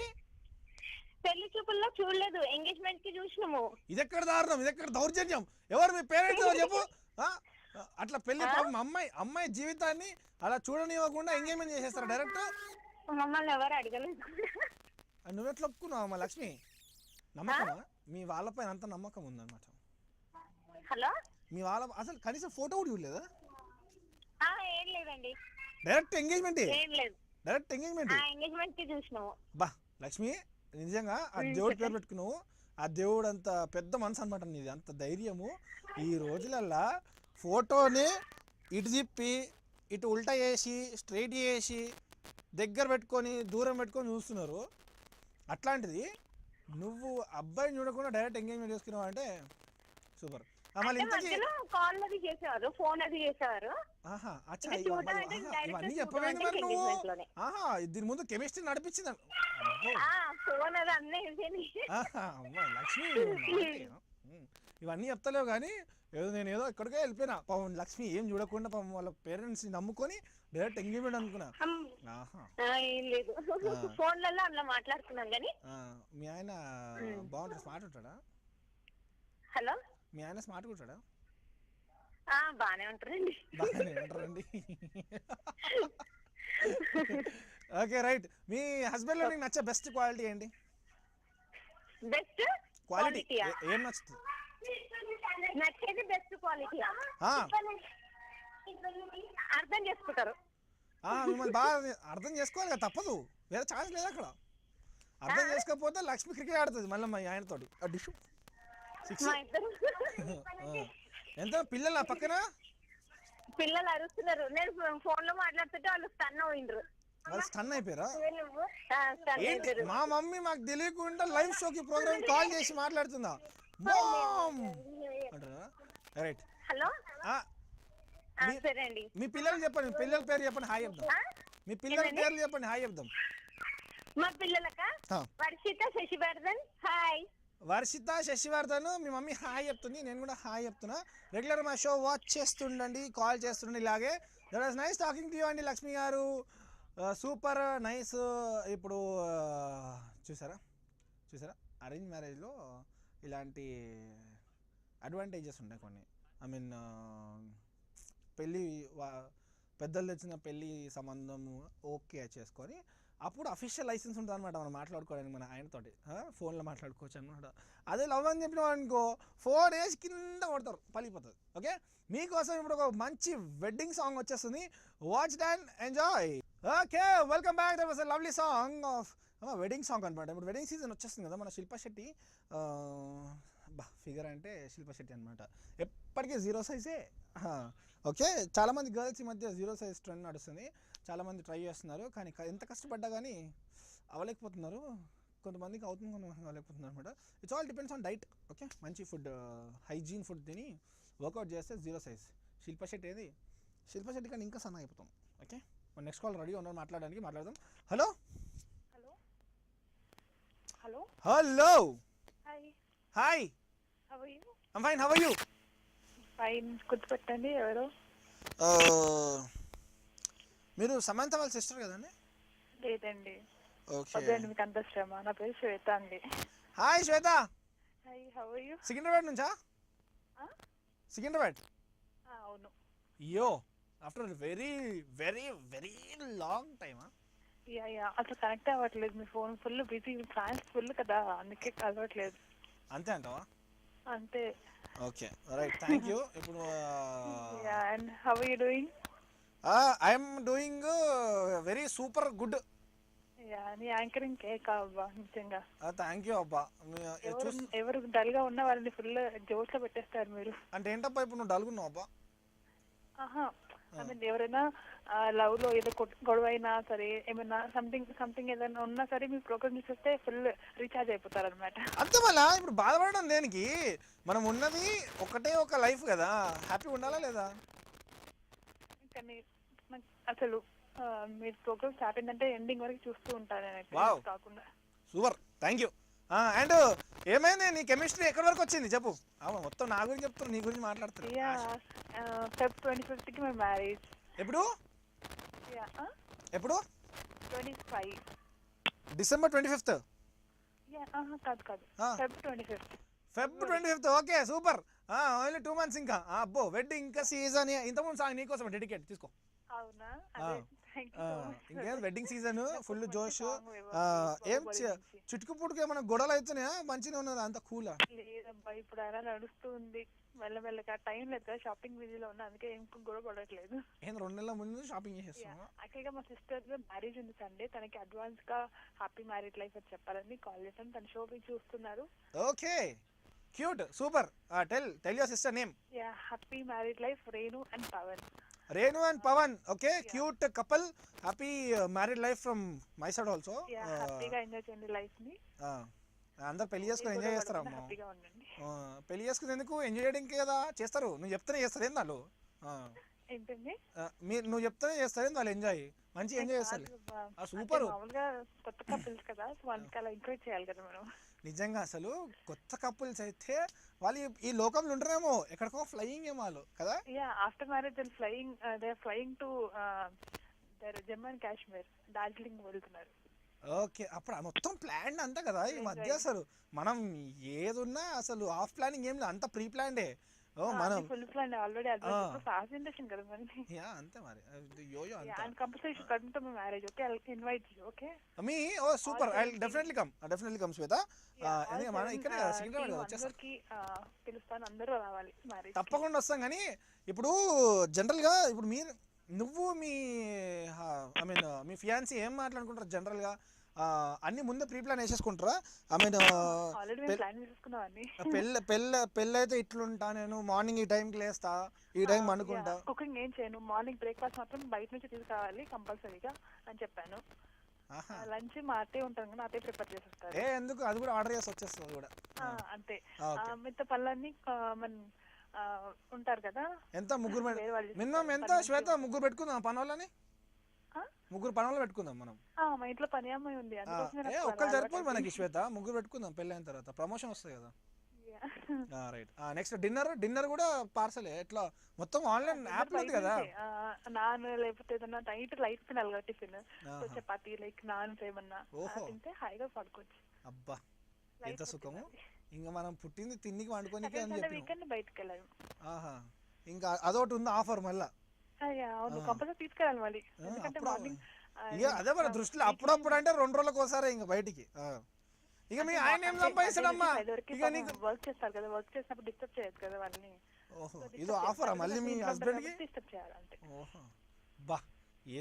B: పెళ్లి చూపుల్లో చూడలేదు, ఎంగేజ్మెంట్ కి చూసినాము.
A: ఇది ఎక్కడ దారుణం, ఇది ఎక్కడ దౌర్జన్యం? ఎవరు మీ పేరెంట్స్ చెప్పు? అట్లా పెళ్లి అమ్మాయి జీవితాన్ని అలా చూడనివ్వకుండా ఎంగేజ్మెంట్ చేసేస్తారు డైరెక్ట్.
B: మమ్మల్ని ఎవరు అడగలేదు.
A: నువ్వెట్లా ఒప్పుకున్నావు అమ్మా లక్ష్మి? నమ్మకమా? మీ వాళ్ళపైన అంత నమ్మకం ఉందన్నమాట.
B: హలో,
A: మీ వాళ్ళ అసలు కనీసం ఫోటో కూడా చూడలేదా?
B: ఏం లేదండి,
A: డైరెక్ట్ ఎంగేజ్మెంట్.
B: ఏం లేదు,
A: డైరెక్ట్ ఎంగేజ్మెంట్.
B: ఎంగేజ్మెంట్ కి చూసినాము.
A: బా లక్ష్మి, నిజంగా ఆ దేవుడి పేరు పెట్టుకున్నావు, ఆ దేవుడు అంత పెద్ద మనసు అనమాట నీది, అంత ధైర్యము. ఈ రోజులల్లా ఫోటోని ఇటు తిప్పి ఇటు ఉల్టా చేసి స్ట్రైట్ చేసి దగ్గర పెట్టుకొని దూరం పెట్టుకొని చూస్తున్నారు. అట్లాంటిది నువ్వు అబ్బాయిని చూడకుండా డైరెక్ట్ ఎంగేజ్మెంట్ చేసుకున్నావు అంటే సూపర్. మళ్ళీ
B: కాల్ అది చేసేవారు, ఫోన్ అది చేసేవారు.
A: ఇవన్నీ చెప్పవేంది మరి నువ్వు? దీని ముందు కెమిస్ట్రీ నడిపించింది లక్ష్మి. ఇవన్నీ చెప్తలేవు కానీ నేను ఎక్కడికే వెళ్ళిపోయినా. పాపం లక్ష్మి ఏం చూడకుండా పాపం వాళ్ళ పేరెంట్స్ నమ్ముకొని డైరెక్ట్ ఎంగేజ్మెంట్ అనుకున్నా.
B: ఫోన్లలో అలా మాట్లాడుకున్నాం కానీ.
A: మీ ఆయన బాగుంటాడు, స్మార్ట్ ఉంటాడా?
B: హలో,
A: మీ ఆయన స్మార్ట్ ఉంటాడా?
B: బానే ఉంటారండి.
A: Okay right. మీ హస్బెండ్ లో నీకు నచ్చే బెస్ట్ క్వాలిటీ ఏంటి?
B: బెస్ట్
A: క్వాలిటీ ఏం నచ్చుతుంది?
B: నచ్చేది బెస్ట్ క్వాలిటీ అర్థం చేసుకుంటారు.
A: మిమ్మల్ని బాగా అర్థం చేసుకోవాలి కదా, తప్పదు, వేరే ఛాన్స్ లేదు అక్కడ. అర్థం చేసుకోకపోతే లక్ష్మి క్రికెట్ ఆడుతుంది మళ్ళీ మా ఆయనతోటి. డిష్ ఎంత పిల్లలు పక్కన
B: పిల్లలు అరుస్తున్నారు. నేను ఫోన్ లో మాట్లాడుతుంటే వాళ్ళు స్టన్ అయినరు.
A: వాళ్ళు స్టన్ అయిపోయారా? మా మమ్మీ మాకు తెలియకుండా లైవ్ షోకి ప్రోగ్రామ్ కాల్ చేసి మాట్లాడుతుందా? రైట్.
B: హలో, సరే అండి.
A: మీ పిల్లలు చెప్పండి, మీ పిల్లల పేరు చెప్పండి, హాయ్ చెప్దాం. మీ పిల్లల పేర్లు చెప్పండి, హాయ్ చెప్దాం.
B: మా పిల్లలక వర్షిత, శశివర్ధన్. హాయ్.
A: వర్షిత, శశివర్ధన్, మీ మమ్మీ హాయ్ చెప్తుంది, నేను కూడా హాయ్ చెప్తున్నా. రెగ్యులర్ మా షో వాచ్ చేస్తుండండి, కాల్ చేస్తుండండి ఇలాగే. That was nice talking to you అండి లక్ష్మి గారు, సూపర్ నైస్. ఇప్పుడు చూసారా అరేంజ్ మ్యారేజ్లో ఇలాంటి అడ్వాంటేజెస్ ఉంటాయి కొన్ని. ఐ మీన్ పెళ్ళి పెద్దలు తెచ్చిన పెళ్ళి సంబంధము ఓకే చేసుకొని అప్పుడు అఫీషియల్ లైసెన్స్ ఉంటుంది అనమాట మనం మాట్లాడుకోవడానికి మన ఆయనతోటి, ఫోన్లో మాట్లాడుకోవచ్చు అనమాట. అదే లవ్ అని చెప్పినాం అనుకో, ఫోన్ వేసి కింద కొడతారు, పలిపోతుంది. ఓకే, మీకోసం ఇప్పుడు ఒక మంచి వెడ్డింగ్ సాంగ్ వచ్చేస్తుంది, watch and enjoy. Okay, welcome back. That was a lovely song of wedding song అనమాట. ఇప్పుడు వెడ్డింగ్ సీజన్ వచ్చేస్తుంది కదా, మన శిల్పా శెట్టి ఫిగర్ అంటే శిల్ప శెట్టి అనమాట. ఎప్పటికీ 0 సైజే. ఓకే, చాలామంది గర్ల్స్ ఈ మధ్య 0 సైజ్ ట్రెండ్ నడుస్తుంది, చాలామంది ట్రై చేస్తున్నారు, కానీ ఎంత కష్టపడ్డా కానీ అవ్వలేకపోతున్నారు. కొంతమందికి అవుతుంది, కొంతమంది అవ్వలేకపోతున్నారు అనమాట. It's all depends on diet. Okay, మంచి ఫుడ్, హైజీన్ ఫుడ్ తిని వర్కౌట్ చేస్తే 0 సైజ్. శిల్ప శెట్టి ఏది, శిల్ప శెట్టి కానీ ఇంకా సన్న అయిపోతాం. ఓకే, మన నెక్స్ట్ కాల్ రెడీ ఉన్నారు మాట్లాడడానికి, మాట్లాడదాం. Hello
B: hello hello
A: hello
B: hi
A: hi,
B: how are you?
A: I'm fine, how are you?
B: Fine. గుర్తుపెట్టండి ఎవరు?
A: మీరు సమంత వాళ్ళ సిస్టర్ కదండి?
B: లేదండి.
A: ఓకే,
B: వద్దండి మీకు అంత శ్రమ. నా పేరు శ్వేత అండి.
A: Hi Shweta.
B: Hi, how are you?
A: Secunderabad నుంచా? సికింద్రాబాద్?
B: అవును.
A: Yo, after very very very long time.
B: Ya అసలు కనెక్ట్ అవ్వట్లేదు, మీ phone full busy, France full కదా, అందుకే కలవట్లేదు.
A: అంతే అంటావా?
B: అంతే.
A: Okay, right, thank you. ఇప్పుడు
B: ya, and how are you doing?
A: I'm doing very super good.
B: Ya, నీ యాంకరింగ్ కేక్ అబ్బా, నిజంగా.
A: థ్యాంక్ యూ అబ్బా.
B: ఎవరు డల్ గా ఉన్న వాళ్ళని ఫుల్ జోష్ లో పెట్టేస్తారు మీరు.
A: అంటే ఏంటబ్బా ఇప్పుడు నువ్వు డల్గున్నావు అబ్బా?
B: ఆహా, ఐ మీన్ ఎవరైనా లవ్ లో ఏదో గొడవ అయినా సరే, ఏమైనా సంథింగ్ ఏదైనా ఉన్నా సరే మీ ప్రోగ్రామ్ చూస్తే ఫుల్ రీఛార్జ్ అయిపోతారు అనమాట.
A: అంతే, మళ్ళా ఇప్పుడు బాధపడడం దేనికి? మనం ఉన్నది ఒకటే ఒక లైఫ్ కదా, హ్యాపీ ఉండాలా లేదా?
B: కానీ అసలు మీరు ప్రోగ్రామ్ స్టార్ట్ అయిందంటే ఎండింగ్ వరకు చూస్తూ ఉంటాను కాకుండా.
A: Super, thank you. అండ్ ఏమైంది నీ కెమిస్ట్రీ ఎక్కడి వరకు వచ్చింది చెప్పు? మొత్తం నా గురించి చెప్తారు, నీ గురించి మాట్లాడుతారు.
B: ఫెబ్ 25th కి మై మ్యారేజ్.
A: ఎప్పుడు? ఎప్పుడు?
B: 25.
A: December 25th?
B: కాదు, Feb 25th.
A: Feb 25th. Okay, super. Only 2 months ఇంకా. అబ్బో, వెడ్డింగ్ ఇంకా సీజన్. ఇంతకుముందు సాంగ్ నీకోసం డెడికేట్ తీసుకో.
B: అవునా?
A: ఇంకేం వెడ్డింగ్ సీజన్, ఫుల్ జోష్. ఏం చుట్టుకు పుట్టుకు ఏమైనా గొడవలు అవుతున్నాయా? మంచిగా ఉన్నది, అంత కూలా?
B: లేదబ్బా, ఇప్పుడు అలా నడుస్తూ ఉంది మెల్లమెల్లగా. టైం లేదు కదా, షాపింగ్ బిజీలో ఉన్నా, అందుకే ఏం గొడవ పడట్లేదు.
A: ఏం 2 నెలల ముందు షాపింగ్ చేసేస్తాను.
B: యాక్చువల్గా మా సిస్టర్ మ్యారేజ్ ఉంది సండే, తనకి అడ్వాన్స్ గా హ్యాపీ మ్యారీడ్ లైఫ్ అని చెప్పాలని కాల్ చేశాను. తన షోపింగ్ చూస్తున్నారు.
A: Okay, cute, super. Tell your sister name.
B: Yeah, happy married life Renu and Pavan.
A: Renu and Pavan. Okay, yeah. Cute couple. Happy married life from my side also.
B: Yeah, హ్యాపీగా enjoy చేయండి life ని.
A: అందరు పెళ్లి చేసుకుని enjoy చేస్తారమ్మా.
B: హ్యాపీగా ఉండండి.
A: పెళ్లి చేసుకుని ఎందుకు? ఎంజాయ్ చేయడానికి కదా చేస్తారు. నువ్వు చెప్తేనే చేస్తారు ఏంది వాళ్ళు?
B: ఏంటండి?
A: నువ్వు చెప్తేనే చేస్తారు ఏంది వాళ్ళు? ఎంజాయ్ మంచి ఎంజాయ్ చేస్తారు. సూపర్.
B: మామూలుగా కొత్త కపుల్స్ కదా, సో వాళ్ళకి అలా ఎంకరేజ్ చేయాలి కదా మనం. నిజంగా
A: అసలు కొత్త కపుల్స్ అయితే వాళ్ళు ఈ లోకంలో ఉంటారేమో, ఎక్కడికో ఫ్లయింగ్ ఏమో వాళ్ళు కదా.
B: Yeah, after marriage they are flying to Jammu and Kashmir, Darjeeling వెళ్తున్నారు.
A: ఓకే, అప్పుడు మొత్తం ప్లాన్ అంతా కదా ఈ మధ్య. అసలు మనం ఏదున్నా అసలు ఆఫ్ ప్లానింగ్ ఏం లేదు, అంత ప్రీ ప్లాన్డే. మనం
B: ఫుల్ ప్లాన్ ఆల్రెడీ. అది ఫాస్ట్ జనరేషన్ కదా మరి.
A: యా, అంతే మరి. యోయో అంతే.
B: And compulsory should come to my marriage. Okay, I will invite you. Okay
A: మీ super, I will definitely come Shweta. మన ఇక్కడ సికింద్రాబాద్ వచ్చేస్తాం,
B: పిలుస్తాను, అందరూ రావాలి మ్యారేజ్.
A: తప్పకుండా వస్తాం. కానీ ఇప్పుడు జనరల్గా ఇప్పుడు నువ్వు me I mean me fiancée ఏం మాట్లాడుకుంటారు జనరల్గా? అన్ని ముందే ప్రీ ప్లాన్ వేసేసుకుంటారా? ఐ మీన్ పెళ్ళి అయితే ఇట్లుంటా, నేను మార్నింగ్ ఈ టైంకి లేస్తా, ఈ టైం అనుకుంటా.
B: కుకింగ్ ఏం చేయను, మార్నింగ్ బ్రేక్ఫాస్ట్ మాత్రం బయట నుంచి తీసుకురావాలి కంపల్సరీగా అని చెప్పాను. లంచ్ మా అత్తయ్య ఉంటాను కదా, అత్తయ్య ప్రిపేర్ చేసేస్తారు.
A: ఎందుకు? అది కూడా ఆర్డర్ చేసి వచ్చేస్తుంది కూడా.
B: అంతే. మిగతా పళ్ళన్నీ ఉంటారు కదా.
A: ఎంత? ముగ్గురు మినిమం ఎంత శ్వేత? ముగ్గురు పెట్టుకుందాం పని వాళ్ళని, ముగ్గురు పని వాళ్ళు పెట్టుకుందాం మనం.
B: మా ఇంట్లో పని అమ్మాయి ఉంది,
A: ఒక్కరు సరిపోదు మనకి శ్వేత. ముగ్గురు పెట్టుకుందాం, పెళ్ళి అయిన తర్వాత ప్రమోషన్ వస్తాయి కదా. రైట్, నెక్స్ట్ డిన్నర్ కూడా పార్సల్ ఎట్లా? మొత్తం ఆన్లైన్ యాప్ ఉంది కదా.
B: నాన్ లేకపోతే ఏదన్నా లైట్ తినాలి కదా, టిఫిన్, చపాతీ లైక్ నాన్ ఏమన్నా తింటే హాయిగా పడుకోవచ్చు.
A: అబ్బా, ఎంత సుఖము. ఇంకా మనం పుట్టింది తిండికి వండుకోనికే అని చెప్పి
B: వీకెండ్ బయటకు వెళ్ళాము.
A: ఇంకా అదొకటి ఉంది ఆఫర్ మళ్ళా.
B: కంపల్సరీ తీసుకెళ్ళాలి మళ్ళీ, ఎందుకంటే మార్నింగ్
A: అదే మన దృష్టిలో అప్పుడప్పుడు అంటే 2 రోజులకు ఒకసారి ఇంకా బయటికి. ఇక మీ ఆయన ఏం సంపాదిస్తాడమ్మా?
B: వర్క్ చేస్తారు కదా, వర్క్ చేసినప్పుడు డిస్టర్బ్ చేయదు కదా వాళ్ళని.
A: ఓహో, ఇది ఆఫరా మళ్ళీ మీ హస్బెండ్ కి?
B: డిస్టర్బ్ చేయాలంటే.
A: ఓహో, బా,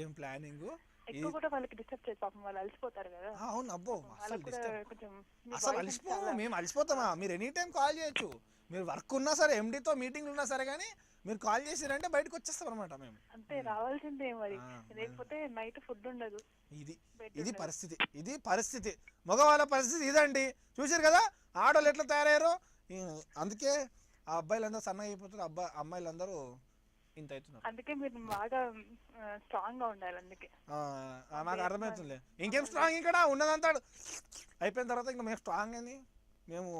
A: ఏం ప్లానింగ్.
B: ఎక్కువ కూడా వాళ్ళకి డిస్టర్బ్ చేసి పాపం వాళ్ళు అలసిపోతారు కదా.
A: అవును అబ్బో అసలు
B: కొంచెం
A: అసలు అలసిపోము, మేము అలసిపోతామా? మీరు ఎనీ టైం కాల్ చేయొచ్చు, మీరు వర్క్ ఉన్నా సరే, ఎండితో మీటింగ్లు ఉన్నా సరే, కానీ మీరు కాల్ చేసారంటే బయటకు వచ్చేస్తాం అనమాట మేము.
B: అంతే రావాల్సిందే మరి, లేకపోతే నైట్ ఫుడ్ ఉండదు.
A: ఇది పరిస్థితి మగవాళ్ళ పరిస్థితి ఇదండి. చూసారు కదా ఆడవాళ్ళు ఎట్లా తయారయ్యారో. అందుకే ఆ అబ్బాయిలందరూ సన్నగా అయిపోతారు, అమ్మాయిలందరూ ఇంత అవుతున్నారు.
B: అందుకే మీరు బాగా స్ట్రాంగ్ గా ఉండాలి. అందుకే
A: మాకు అర్థమవుతుంది. ఇంకేం స్ట్రాంగ్ ఇక్కడ ఉన్నదంతా అయిపోయిన తర్వాత ఇంకా మేము స్ట్రాంగ్ అని మేము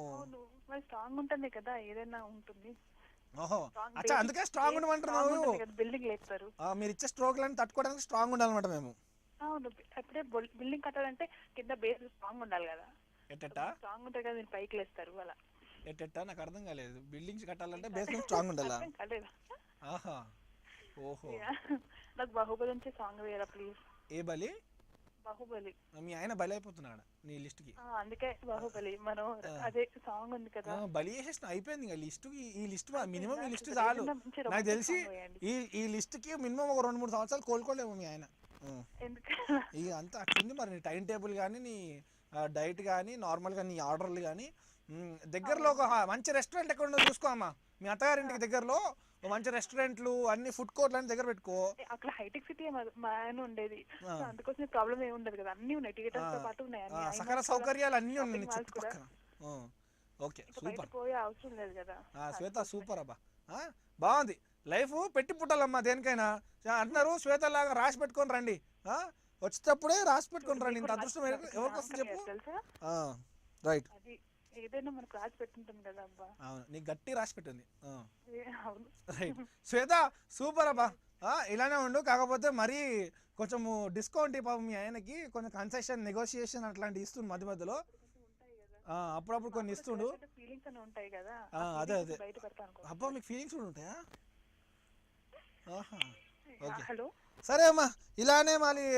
B: స్ట్రాంగ్ ఉంటుంది కదా, ఏదైనా ఉంటుంది.
A: ఓహో అచ్చా, అందుకే స్ట్రాంగ్ ఉండమంటున్నావు.
B: బిల్డింగ్ లేపుతారు,
A: మీరు ఇచ్చే స్ట్రోక్లను తట్టుకోవడానికి స్ట్రాంగ్ ఉండాలన్నమాట మేము.
B: అవును, అప్పుడే బిల్డింగ్ కట్టాలంటే కింద బేస్ స్ట్రాంగ్ ఉండాలి కదా. స్ట్రాంగ్ ఉంటాయి కదా, మీరు పైకి లేస్తారు అలా.
A: నాకు అర్థం కాలేదు. బిల్డింగ్స్ కట్టాలంటే బేస్ స్ట్రాంగ్ ఉండాలా? ఆహా ఓహో.
B: నాకు బాహుబలి నుంచి సాంగ్ వేయరా ప్లీజ్.
A: ఏ బలి?
B: బాహుబలి.
A: మీ ఆయన బలి అయిపోతున్నాడు నీ లిస్ట్ కి.
B: అందుకే బాహుబలి మనం అదే సాంగ్ ఉంది కదా,
A: బలి చేసేసిన అయిపోయింది. ఇంకా లిస్ట్ ఈ లిస్ట్ మినిమం ఈ లిస్ట్ చాలు. నాకు తెలిసి ఈ లిస్ట్ కి మినిమం ఒక 2-3 సంవత్సరాలు కోలుకోలేము మీ ఆయన. ఇక అంతా అట్లుంది మరి. నీ టైం టేబుల్ కానీ, నీ డైట్ కానీ, నార్మల్గా నీ ఆర్డర్లు కానీ. దగ్గరలో ఒక మంచి రెస్టారెంట్ ఎక్కడ ఉండో చూసుకో అమ్మా. మీ అత్తగారింటికి దగ్గరలో మంచి రెస్టారెంట్లు, అన్ని ఫుడ్ కోర్ట్లు అన్ని దగ్గర పెట్టుకో.
B: అక్కడ హైటెక్ సిటీ మా ఆయన ఉండేది, అందుకోసం ప్రాబ్లం ఏమి ఉండదు కదా. అన్ని ఉన్నాయి, థియేటర్స్ తో పాటు ఉన్నాయి,
A: సకల సౌకర్యాలు అన్ని ఉన్నాయి చుట్టుపక్కల. ఓకే సూపర్,
B: పోయే అవసరం లేదు కదా.
A: శ్వేత సూపర్ అబ్బా, బాగుంది. లైఫ్ పెట్టి పుట్టాలమ్మా దేనికైనా అంటున్నారు. శ్వేత లాగా రాసి పెట్టుకొని రండి, వచ్చేటప్పుడే రాసి పెట్టుకొని రండి. ఇంత అదృష్టం ఎవరికి వస్తుంది చెప్పు. రైట్,
B: ఏదైనా మనకు రాసి పెట్టుంటుంది కదా అబ్బా.
A: అవును, నీకు గట్టి రాసి పెట్టింది. రైట్ శ్వేత సూపర్ అబ్బా, ఇలానే ఉండు. కాకపోతే మరీ కొంచెం డిస్కౌంట్ పాపం మీ ఆయనకి, కొంచెం కన్సెషన్, నెగోషియేషన్ అట్లాంటివి ఇస్తుండు మధ్య మధ్యలో. అప్పుడప్పుడు కొన్ని ఇస్తుండు. అదే అబ్బా, మీకు ఫీలింగ్స్ కూడా ఉంటాయా? ఓకే సరే అమ్మా, ఇలానే మళ్ళీ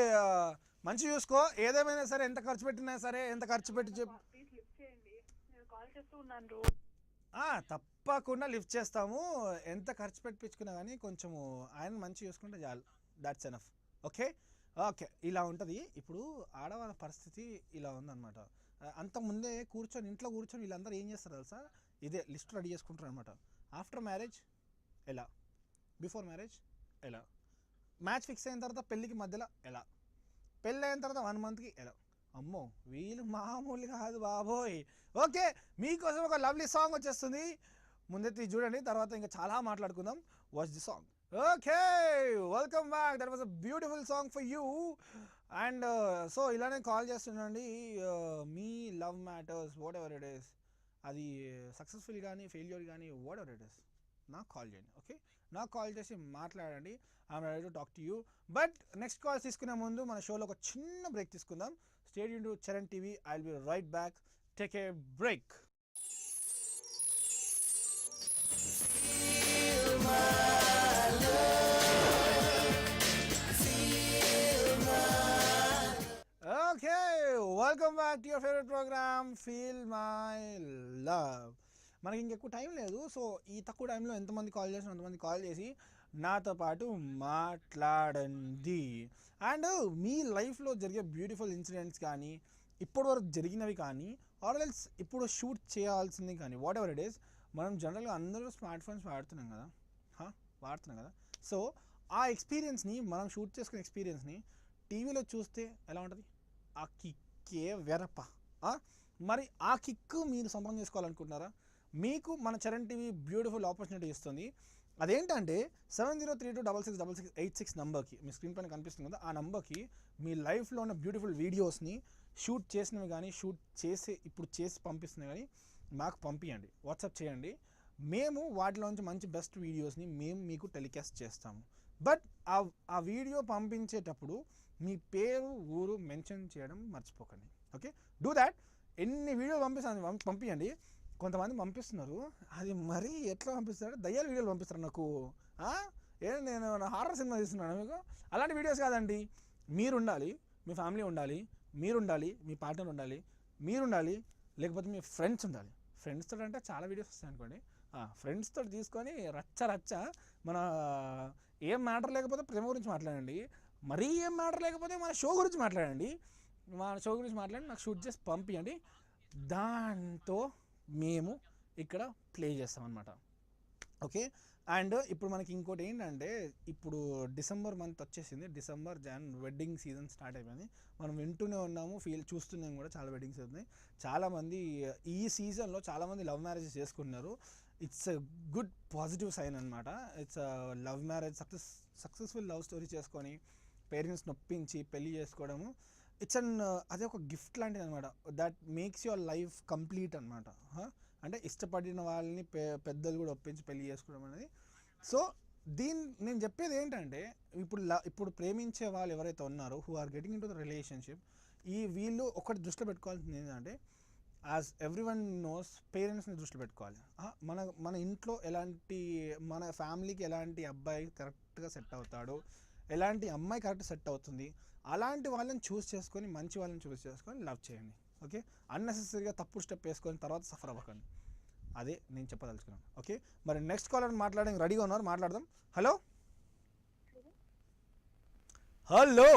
A: మంచి చూసుకో. ఏదేమైనా సరే, ఎంత ఖర్చు పెట్టినా సరే, ఎంత ఖర్చు పెట్టి చెప్పు. తప్పకుండా లిఫ్ట్ చేస్తాము. ఎంత ఖర్చు పెట్టించుకున్నా కానీ కొంచెము ఆయన మంచి చూసుకుంటే చాలు, దాట్స్ ఎనఫ్. ఓకే ఓకే, ఇలా ఉంటుంది. ఇప్పుడు ఆడవాళ్ళ పరిస్థితి ఇలా ఉందన్నమాట. అంతకుముందే ఇంట్లో కూర్చొని వీళ్ళందరూ ఏం చేస్తారు తెలుసా, ఇదే లిస్ట్ రెడీ చేసుకుంటారు అనమాట. ఆఫ్టర్ మ్యారేజ్ ఎలా, బిఫోర్ మ్యారేజ్ ఎలా, మ్యాచ్ ఫిక్స్ అయిన తర్వాత పెళ్ళికి మధ్యలో ఎలా, పెళ్ళి అయిన తర్వాత 1 మంత్కి ఎలా. అమ్మో, వీళ్ళు మామూలు కాదు బాబోయ్. ఓకే, మీకోసం ఒక లవ్లీ సాంగ్ వచ్చేస్తుంది, ముందైతే చూడండి, తర్వాత ఇంకా చాలా మాట్లాడుకుందాం. Watch the song. Okay, welcome back. That was a beautiful song for you. And so ఇలానే కాల్ చేస్తుండండి. మీ love matters whatever it is, అది సక్సెస్ఫుల్ కానీ ఫెయిల్యూర్ కానీ వాట్ ఎవర్ ఇట్ ఈస్, నాకు కాల్ చేయండి. ఓకే, నాకు కాల్ చేసి మాట్లాడండి. I'm ready to talk to you. But next call తీసుకునే ముందు మన షోలో ఒక చిన్న బ్రేక్ తీసుకుందాం. Stay tuned to Charan TV. I'll be right back. Take a break. Feel my love. Feel my... Okay, welcome back to your favorite program, Feel My Love. మనకి ఇంకెక్కువ time లేదు. సో ఈ తక్కువ టైంలో ఎంతమంది కాల్ చేసినా అంతమంది కాల్ చేసి నాతో పాటు మాట్లాడండి. అండ్ మీ లైఫ్లో జరిగే బ్యూటిఫుల్ ఇన్సిడెంట్స్ కానీ, ఇప్పటివరకు జరిగినవి కానీ, ఆర్ ఎల్స్ ఇప్పుడు షూట్ చేయాల్సింది కానీ, వాట్ ఎవర్ ఇట్ ఈస్. మనం జనరల్గా అందరూ స్మార్ట్ ఫోన్స్ వాడుతున్నాం కదా. సో ఆ ఎక్స్పీరియన్స్ని, మనం షూట్ చేసుకునే ఎక్స్పీరియన్స్ని టీవీలో చూస్తే ఎలా ఉంటుంది? ఆ కిక్కే వెరప. మరి ఆ కిక్ మీరు సొంతం చేసుకోవాలనుకుంటున్నారా? మీకు మన చరణ్ టీవీ బ్యూటిఫుల్ ఆపర్చునిటీ ఇస్తుంది. అదేంటంటే 7032666686 నెంబర్కి, మీ స్క్రీన్ పైన కనిపిస్తుంది కదా, ఆ నెంబర్కి మీ లైఫ్లో ఉన్న బ్యూటిఫుల్ వీడియోస్ని, షూట్ చేసినవి కానీ, షూట్ చేసి ఇప్పుడు చేసి పంపిస్తున్నవి కానీ మాకు పంపించండి, వాట్సాప్ చేయండి. మేము వాటిలోంచి మంచి బెస్ట్ వీడియోస్ని మేము మీకు టెలికాస్ట్ చేస్తాము. బట్ ఆ వీడియో పంపించేటప్పుడు మీ పేరు, ఊరు మెన్షన్ చేయడం మర్చిపోకండి. Okay, do that. ఎన్ని వీడియోలు పంపించండి. కొంతమంది పంపిస్తున్నారు, అది మరీ ఎట్లా పంపిస్తారు, దయ్యాల వీడియోలు పంపిస్తారు నాకు. నేను హారర్ సినిమా తీస్తున్నాను మీకు, అలాంటి వీడియోస్ కాదండి. మీరు ఉండాలి, మీ ఫ్యామిలీ ఉండాలి, మీరు ఉండాలి, మీ పార్ట్నర్ ఉండాలి, మీరు ఉండాలి, లేకపోతే మీ ఫ్రెండ్స్ ఉండాలి. ఫ్రెండ్స్తో అంటే చాలా వీడియోస్ వస్తాయి అనుకోండి. ఫ్రెండ్స్ తోటి తీసుకొని రచ్చ మన ఏం మ్యాటర్ లేకపోతే ప్రేమ గురించి మాట్లాడండి. మరీ ఏం మ్యాటర్ లేకపోతే మన షో గురించి మాట్లాడండి, మన షో గురించి మాట్లాడి నాకు షూట్ చేసి పంపించండి, దాంతో మేము ఇక్కడ ప్లే చేస్తామన్నమాట. ఓకే. అండ్ ఇప్పుడు మనకి ఇంకోటి ఏంటంటే, ఇప్పుడు డిసెంబర్ మంత్ వచ్చేసింది, December John wedding season start అయిపోయింది. మనం వింటూనే ఉన్నాము, చూస్తున్నాము కూడా, చాలా వెడ్డింగ్స్ అవుతున్నాయి. చాలామంది ఈ సీజన్లో చాలామంది లవ్ మ్యారేజెస్ చేసుకుంటున్నారు. It's a good positive sign అనమాట. It's love marriage successful love story చేసుకొని పేరెంట్స్ నొప్పించి పెళ్ళి చేసుకోవడము, ఇట్స్ అదే ఒక గిఫ్ట్ లాంటిది అనమాట. That makes your life complete అనమాట. అంటే ఇష్టపడిన వాళ్ళని పెద్దలు కూడా ఒప్పించి పెళ్లి చేసుకోవడం అనేది. సో నేను చెప్పేది ఏంటంటే, ఇప్పుడు ప్రేమించే వాళ్ళు ఎవరైతే ఉన్నారో, who are getting into the relationship, వీళ్ళు ఒకటి దృష్టిలో పెట్టుకోవాల్సింది ఏంటంటే, యాజ్ ఎవ్రీ వన్ నోస్, పేరెంట్స్ని దృష్టిలో పెట్టుకోవాలి. మన ఇంట్లో ఎలాంటి, మన ఫ్యామిలీకి ఎలాంటి అబ్బాయి కరెక్ట్గా సెట్ అవుతాడు, ఎలాంటి అమ్మాయి కరెక్ట్ సెట్ అవుతుంది, అలాంటి వాళ్ళని చూస్ చేసుకొని, మంచి వాళ్ళని చూస్ చేసుకొని లవ్ చేయండి. ఓకే. అన్నెసెసరీగా తప్పుడు స్టెప్ వేసుకొని తర్వాత సఫర్ అవ్వకండి. అదే నేను చెప్పదలుచుకున్నాను. ఓకే. మరి నెక్స్ట్ కాలర్ మాట్లాడడానికి రెడీగా ఉన్నారు, మాట్లాడదాం. హలో హలో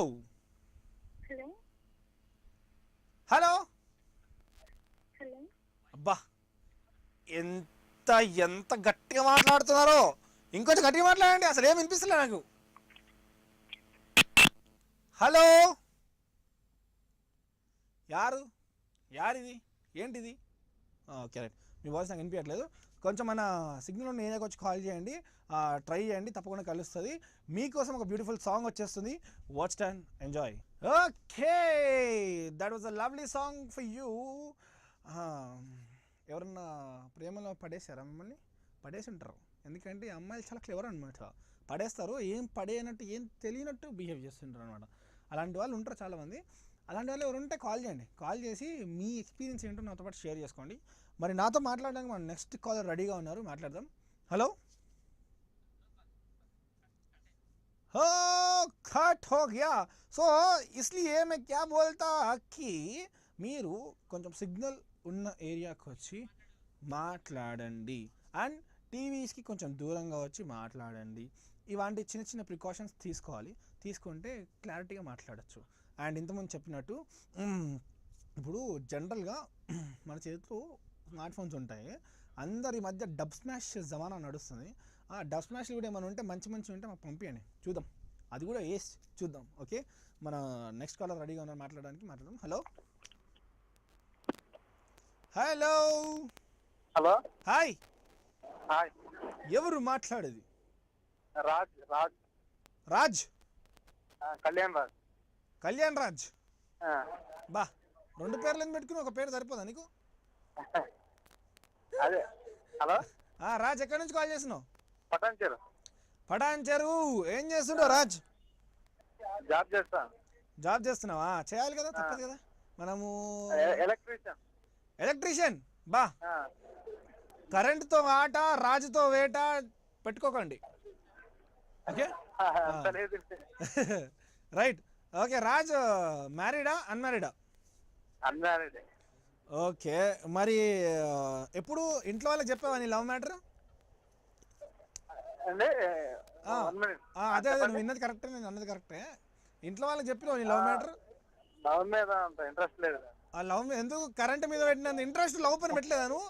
A: హలో అబ్బా, ఎంత ఎంత గట్టిగా మాట్లాడుతున్నారో, ఇంకొంచెం గట్టిగా మాట్లాడండి, అసలు ఏం వినిపిస్తలే నాకు. హలో, యారిది ఏంటిది? ఓకే రైట్, మీ వాయిస్ నాకు వినిపించట్లేదు. కొంచెం మన సిగ్నల్ ఉన్న ఏరియాకి వచ్చి కాల్ చేయండి, ట్రై చేయండి, తప్పకుండా కలుస్తుంది. మీకోసం ఒక బ్యూటిఫుల్ సాంగ్ వచ్చేస్తుంది, watch and enjoy. Okay, that was a lovely song for you. ఎవరన్నా ప్రేమలో పడేశారా మిమ్మల్ని? పడేసి ఉంటారు, ఎందుకంటే అమ్మాయిలు చాలా క్లెవర్ అనమాట. పడేస్తారు, ఏం పడేయనట్టు, ఏం తెలియనట్టు బిహేవ్ చేస్తుంటారు అనమాట. అలాంటి వాళ్ళు ఉంటారు చాలామంది. అలాంటి వాళ్ళు ఎవరు ఉంటే కాల్ చేయండి, కాల్ చేసి మీ ఎక్స్పీరియన్స్ ఏంటో నాతో పాటు షేర్ చేసుకోండి. మరి నాతో మాట్లాడడానికి మన నెక్స్ట్ కాలర్ రెడీగా ఉన్నారు, మాట్లాడదాం. హలో, हो कट हो गया. సో इसलिए मैं क्या बोलता कि మీరు కొంచెం సిగ్నల్ ఉన్న ఏరియాకి వచ్చి మాట్లాడండి, అండ్ టీవీస్కి కొంచెం దూరంగా వచ్చి మాట్లాడండి. ఇలాంటి చిన్న చిన్న ప్రికాషన్స్ తీసుకోవాలి, తీసుకుంటే క్లారిటీగా మాట్లాడచ్చు. అండ్ ఇంతకుముందు చెప్పినట్టు, ఇప్పుడు జనరల్గా మన చేతిలో స్మార్ట్ ఫోన్స్ ఉంటాయి, అందరి మధ్య డబ్ స్మాష్ జమానా నడుస్తుంది. ఆ డబ్ స్మాష్లు కూడా ఏమైనా ఉంటే మంచి ఉంటే మాకు పంపించండి, చూద్దాం, అది కూడా వేసి చూద్దాం. ఓకే, మన నెక్స్ట్ కాలర్ రెడీగా ఉన్నారు, మాట్లాడదాం. Hello hello
C: hello,
A: hi,
C: hi,
A: ఎవరు మాట్లాడేది?
C: రాజ్ రాజ్
A: రాజ్,
C: కళ్యాణ్ రాజ్.
A: బా, రెండు పేర్లు ఎందుకు పెట్టుకుని, ఒక పేరు సరిపోదా నీకు?
C: అదే. హలో
A: రాజ్, ఎక్కడి నుంచి కాల్ చేస్తున్నావు?
C: పటాన్
A: చెరు. ఏం చేస్తుంటావు రాజ్?
C: జాబ్
A: చేస్తున్నావా? చేయాలి కదా, తప్పదు కదా. మనము
C: ఎలక్ట్రీషియన్.
A: బా, కరెంటుతో ఆట, రాజుతో వేట పెట్టుకోకండి. Okay, right. ఓకే, రాజ్ మ్యారీడా అన్మ్యారీడా?
C: అన్మ్యారీడ్.
A: ఓకే, మరి ఎప్పుడు ఇంట్లో వాళ్ళకి చెప్పావా నీ లవ్ మ్యాటర్? అదే నువ్వు విన్నది కరెక్టే, నేను అన్నది కరెక్టే. ఇంట్లో వాళ్ళకి చెప్పినావు నీ లవ్ మ్యాటర్?
C: లవ్ మీద అంత ఇంట్రెస్ట్ లేదు.
A: ఆ లవ్ మీద ఎందుకు, కరెంట్ మీద పెట్టినంత ఇంట్రెస్ట్ లవ్ పైన పెట్టలేదా నువ్వు?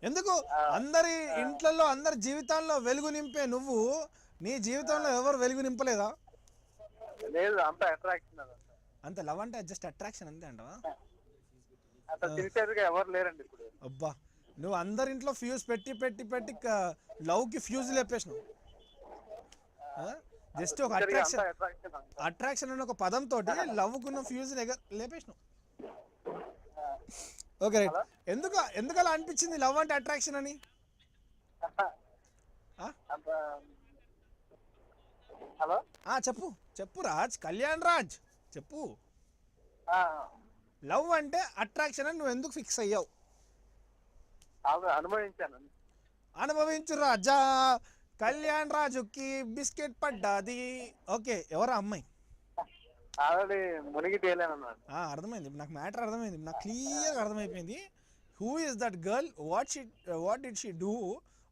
A: ఎందుకు? అందరి ఇంట్లలో, అందరి జీవితాల్లో వెలుగు నింపే నువ్వు, నీ జీవితంలో ఎవరు వెలుగు నింపలేదా?
C: లేదు, అంత అట్రాక్షన్.
A: అంత లవ్ అంటే జస్ట్ అట్రాక్షన్ అంతే అంటావా?
C: అంత సిన్సియర్గా ఎవరు లేరండి ఇప్పుడు.
A: అబ్బా, నువ్వు అందరింట్లో ఫ్యూజ్ పెట్టి లవ్ కి ఫ్యూజ్ లేపేసినావు. జస్ట్ ఒక అట్రాక్షన్ అనే ఒక పదంతో లవ్ కున్న ఫ్యూజ్ లేపేసినావు. Okay right. ఎందుకు అలా అనిపించింది లవ్ అంటే అట్రాక్షన్ అని?
C: హలో,
A: చెప్పు రాజ్, కళ్యాణ్ రాజ్ చెప్పు. లవ్ అంటే అట్రాక్షన్ అని నువ్వు ఎందుకు ఫిక్స్ అయ్యావు? అనుభవించు రాజా, కళ్యాణ్ రాజుకి బిస్కెట్ పడ్డాది. ఓకే, ఎవరా అమ్మాయి? అర్థమైంది నాకు, మ్యాటర్ అర్థమైంది నాకు, క్లియర్గా అర్థమైపోయింది. Who is that girl, what did she do,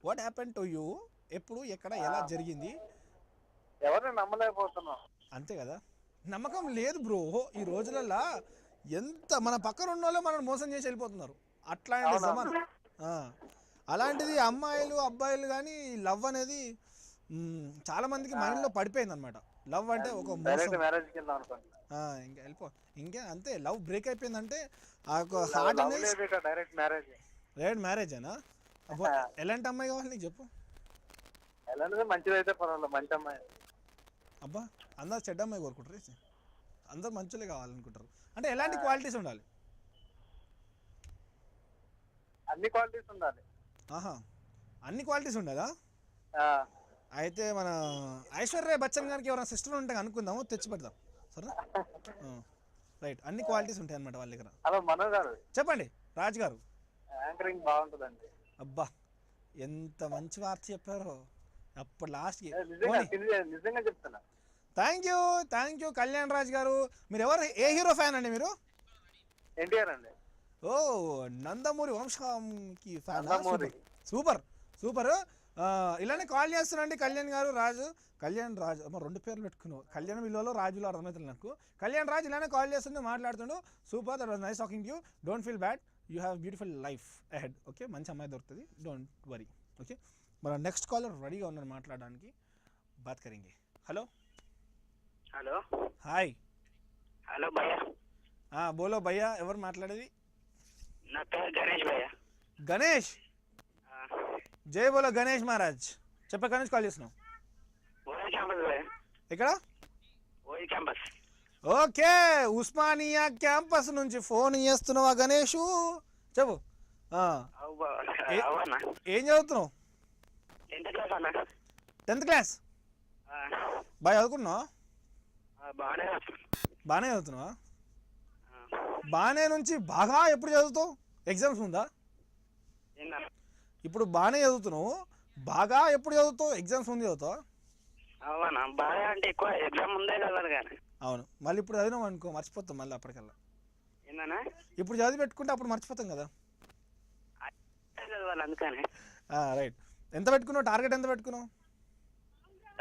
A: what happen to you, ఎప్పుడు, ఎక్కడ, ఎలా జరిగింది?
C: ఎవరిని నమ్మలేకపోతున్నాం.
A: అంతే కదా, నమ్మకం లేదు బ్రో ఈ రోజులల్లో. ఎంత మన పక్కన ఉన్న వాళ్ళే మనల్ని మోసం చేసి వెళ్ళిపోతున్నారు, అట్లాంటి జమానా. అలాంటిది అమ్మాయిలు అబ్బాయిలు కానీ లవ్ అనేది చాలా మందికి మైండ్లో పడిపోయింది అనమాట. లవ్ అంటే ఒక మోసం. ఇంకా వెళ్ళిపో, ఇంకా అంతే. లవ్ బ్రేక్ అయిపోయిందంటే ఆ హార్ట్ అనేది
C: డైరెక్ట్
A: మ్యారేజేనా? ఎలాంటి అమ్మాయి కావాలి నీకు చెప్పు?
C: ఎలాంటిది మంచిదైతే పర్వాలేదు, మంచి అమ్మాయి.
A: అబ్బా, అందరు చెడ్డ అమ్మాయి కోరుకుంటారు, అందరు మంచులే కావాలనుకుంటారు. అంటే ఎలాంటి క్వాలిటీస్ ఉండాలి?
C: అన్ని క్వాలిటీస్ ఉండాలి.
A: ఆహా, అన్ని క్వాలిటీస్ ఉండాలా? అయితే మన ఐశ్వర్య బచ్చన్ గారికి ఎవరైనా సిస్టర్ ఉంటే అనుకుందాము, తెచ్చి పెడదాం సరేనా? రైట్, అన్ని క్వాలిటీస్ ఉంటాయి అనమాట వాళ్ళ దగ్గర.
C: హలో మనో గారు
A: చెప్పండి. రాజు గారు
C: యాంకరింగ్ బాగుంటుందండి.
A: అబ్బా, ఎంత మంచి వార్త చెప్పారో అప్పుడు లాస్ట్కి.
C: నిజంగా చెప్తున్నా.
A: థ్యాంక్ యూ కళ్యాణ్ రాజ్ గారు. మీరు ఎవరు, ఏ హీరో ఫ్యాన్ అండి మీరు?
C: ఎన్టీఆర్ అండి.
A: ఓ, నందమూరి వంశంకి ఫ్యాన్. సూపర్. ఇలానే కాల్ చేస్తున్నాండి కళ్యాణ్ గారు. కళ్యాణ్ రాజు అమ్మ, 2 పేర్లు పెట్టుకున్నావు. కళ్యాణ్ విలువలో రాజులో అర్థమవుతుంది నాకు. కళ్యాణ్ రాజ్ ఇలానే కాల్ చేస్తుండే, మాట్లాడుతుండు. Super, that was nice talking you. Don't feel bad, you have beautiful life ahead. Okay, మంచి అమ్మాయి దొరుకుతుంది, డోంట్ వరీ. ఓకే, మన నెక్స్ట్ కాలర్ రెడీగా ఉన్నారు మాట్లాడడానికి. బాత్ కరేంగే. Hello hi.
D: హలో భయ్యా.
A: బోలో భయ్యా, ఎవరు మాట్లాడేది?
D: నా పేరు గణేష్ భయ్యా.
A: గణేష్, జై బోలో గణేష్ మహారాజ్. చెప్పా, గణేష్ కాల్ చేస్తున్నావు ఎక్కడ? ఓకే, ఉస్మానియా క్యాంపస్ నుంచి ఫోన్ చేస్తున్నావా గణేషు? చెప్పు, ఏం చదువుతున్నావు? 10th class. బాగా చదువుకున్నావా? బాగానే చదువుతున్నావా? బాగానే నుంచి బాగా ఎప్పుడు చదువుతావు? ఎగ్జామ్స్ ఉందా? ఇప్పుడు బాగానే చదువుతున్నావు, బాగా ఎప్పుడు చదువుతావు? ఎగ్జామ్స్ ముందు చదువుతావా?
D: అవునా, బాగా అంటే ఎక్కువ ఎగ్జామ్ ఉందే కదా కానీ.
A: అవును, మళ్ళీ ఇప్పుడు చదివినాం అనుకో మర్చిపోతాం మళ్ళీ అప్పటికల్లా.
D: ఏందన్నా?
A: ఇప్పుడు చదివి పెట్టుకుంటే అప్పుడు మర్చిపోతాం కదా.
D: చదవాలి అందుకని.
A: రైట్. ఎంత పెట్టుకున్నావు? టార్గెట్ ఎంత పెట్టుకున్నావు?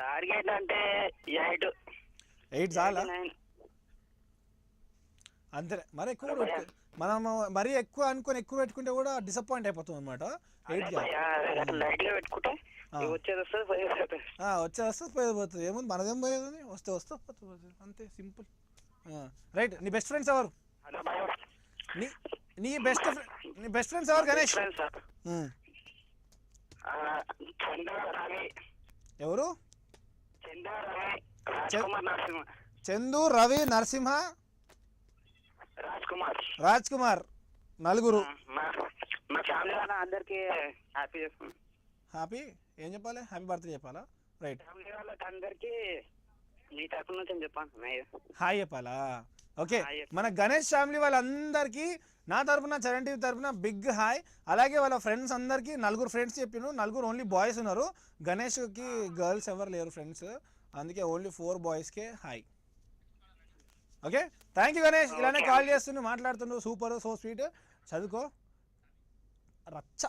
D: టార్గెట్ అంటే
A: 8 చాలా? అంతే, మరి ఎక్కువ మనం మరీ ఎక్కువ అనుకొని ఎక్కువ పెట్టుకుంటే కూడా డిసప్పాయింట్ అయిపోతుంది అనమాట. 8 వచ్చేస్తే పోతుంది, ఏముంది మనదేం పోయేది, వస్తే పోతుంది, అంతే సింపుల్. రైట్, నీ బెస్ట్ ఫ్రెండ్స్ ఎవరు? నీ బెస్ట్ ఫ్రెండ్స్ ఎవరు గణేష్? ఎవరు? చందు, రవి, నరసింహ, రాజ్ కుమార్, నలుగురు.
D: అందరికి
A: హ్యాపీ ఏం చెప్పాలి? హ్యాపీ బర్త్డే చెప్పాలా? రైట్,
D: అందరికి మీ తరఫు నుంచి చెప్పాను,
A: హాయ్ చెప్పాలా? ఓకే, మన గణేష్ ఫ్యామిలీ వాళ్ళందరికీ నా తరఫున, చరణ్ టీవీ తరఫున బిగ్ హాయ్. అలాగే వాళ్ళ ఫ్రెండ్స్ అందరికీ, 4 ఫ్రెండ్స్ చెప్పిను, 4 ఓన్లీ బాయ్స్ ఉన్నారు. గణేష్కి గర్ల్స్ ఎవరు లేరు ఫ్రెండ్స్, అందుకే ఓన్లీ 4 బాయ్స్కే hi. Okay, thank you Ganesh. ఇలానే కాల్ చేస్తుండు, మాట్లాడుతుండు, సూపర్, సో స్వీట్. చదువుకో, రచ్చ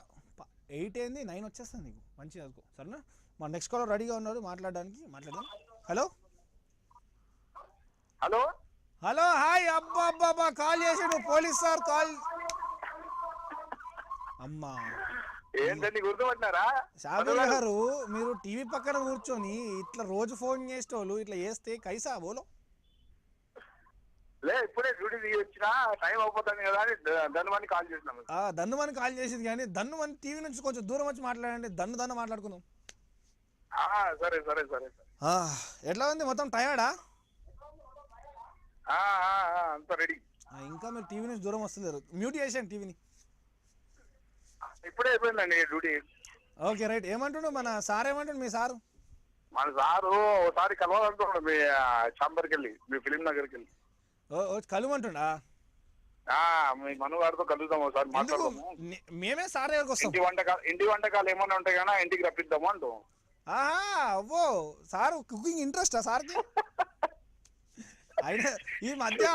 A: 8 ఏంది 9 వచ్చేస్తుంది నీకు, మంచి చదువుకో సరేనా? మా నెక్స్ట్ కాలర్ రెడీగా ఉన్నాడు మాట్లాడడానికి, మాట్లాడదాం. Hello hi. అబ్బా కాల్ చేసాడు పోలీస్ సార్, కాల్. అమ్మా
C: ఏంటండి గుర్తుపట్టినారా?
A: షాబీర్ గారు, మీరు టీవీ పక్కన కూర్చొని ఇట్లా రోజు ఫోన్ చేసేటోళ్ళు ఇట్లా చేస్తే కైసా బోలో?
C: లే, ఇప్పుడే డ్యూటీ దిగి వచ్చినా, టైం అయిపోతుంది కదా అని ధనుమని కాల్ చేసినాము.
A: ధనుమని కాల్ చేసింది కానీ ధనుమని టీవీ నుంచి కొంచెం దూరం వచ్చి మాట్లాడండి, దన్ను మాట్లాడుకుందాం.
C: సరే.
A: ఎట్లా ఉంది, మొత్తం టైర్డా?
C: అంతా రెడీ.
A: ఇంకా మీరు టీవీ నుంచి దూరం వస్తలేరు, మ్యూట్ చేసాను టీవీని.
C: ఇప్పుడే అయిపోయిందండి డ్యూటీ.
A: Okay right. ఏమంటుండు మన సార్? ఏమంటుండు మీ సారు?
C: మన సారు ఒకసారి కలవాలంటున్నాడు మీ ఛాంబర్కి వెళ్ళి, మీ ఫిలిం నగర్కి వెళ్ళి.
A: కలుమంటుండా?
C: మీ మనుగారితో కలుద్దాం ఒకసారి, మాట్లాడదాము.
A: మేమే సార్ దగ్గరకు వస్తాం.
C: ఇంటి వంటకాలు ఏమైనా ఉంటాయి కానీ ఇంటికి రప్పిద్దాము అంటూ.
A: అవ్వో, సారు కుకింగ్ ఇంట్రెస్టా సార్కి? అయినా ఈ మధ్య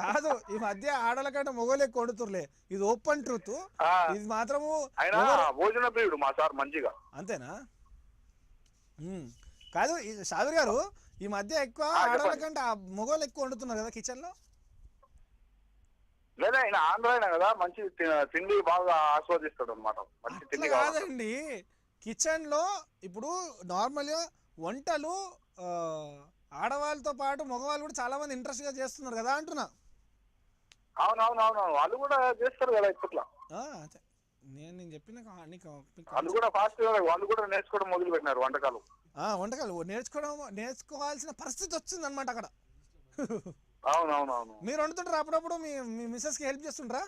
A: కాదు, ఈ మధ్య ఆడల కంటే మొగలే కొడుతుర్లే, ఇది ఓపెన్ ట్రూత్. ఇది మాత్రము
C: భోజన ప్రియుడు మా సార్, మంచిగా.
A: అంతేనా? కాదు షాబీర్ గారు, ఈ మధ్య ఎక్కువ ఆడవాళ్ళ కంటే ఆ మగవాళ్ళు ఎక్కువ వండుతున్నారు కదా కిచెన్ లో.
E: లేదా ఆయన ఆంధ్రాయన కదా, మంచి తిండి బాగా ఆస్వాదిస్తాడు అనమాట. మంచి తిండి
A: కాదండి, కిచెన్ లో ఇప్పుడు నార్మల్ గా వంటలు ఆడవాళ్ళతో పాటు మగవాళ్ళు కూడా చాలా మంది ఇంట్రెస్ట్ గా చేస్తున్నారు కదా అంటున్నా.
E: అవునవునవును, వాళ్ళు కూడా చేస్తారు కదా ఇప్పట్లో.
A: నేను చెప్పిన
E: వాళ్ళు కూడా ఫాస్ట్ గా వాళ్ళు కూడా నేర్చుకోవడం మొదలు పెట్టినారు వంటకాలు.
A: వంటకాలు నేర్చుకోవాల్సిన పరిస్థితి వచ్చింది అనమాట అక్కడ.
E: అవునవునవును.
A: మీరు వండుతుంటారా అప్పుడప్పుడు? మీ మిస్సెస్ కి హెల్ప్ చేస్తుంటారా?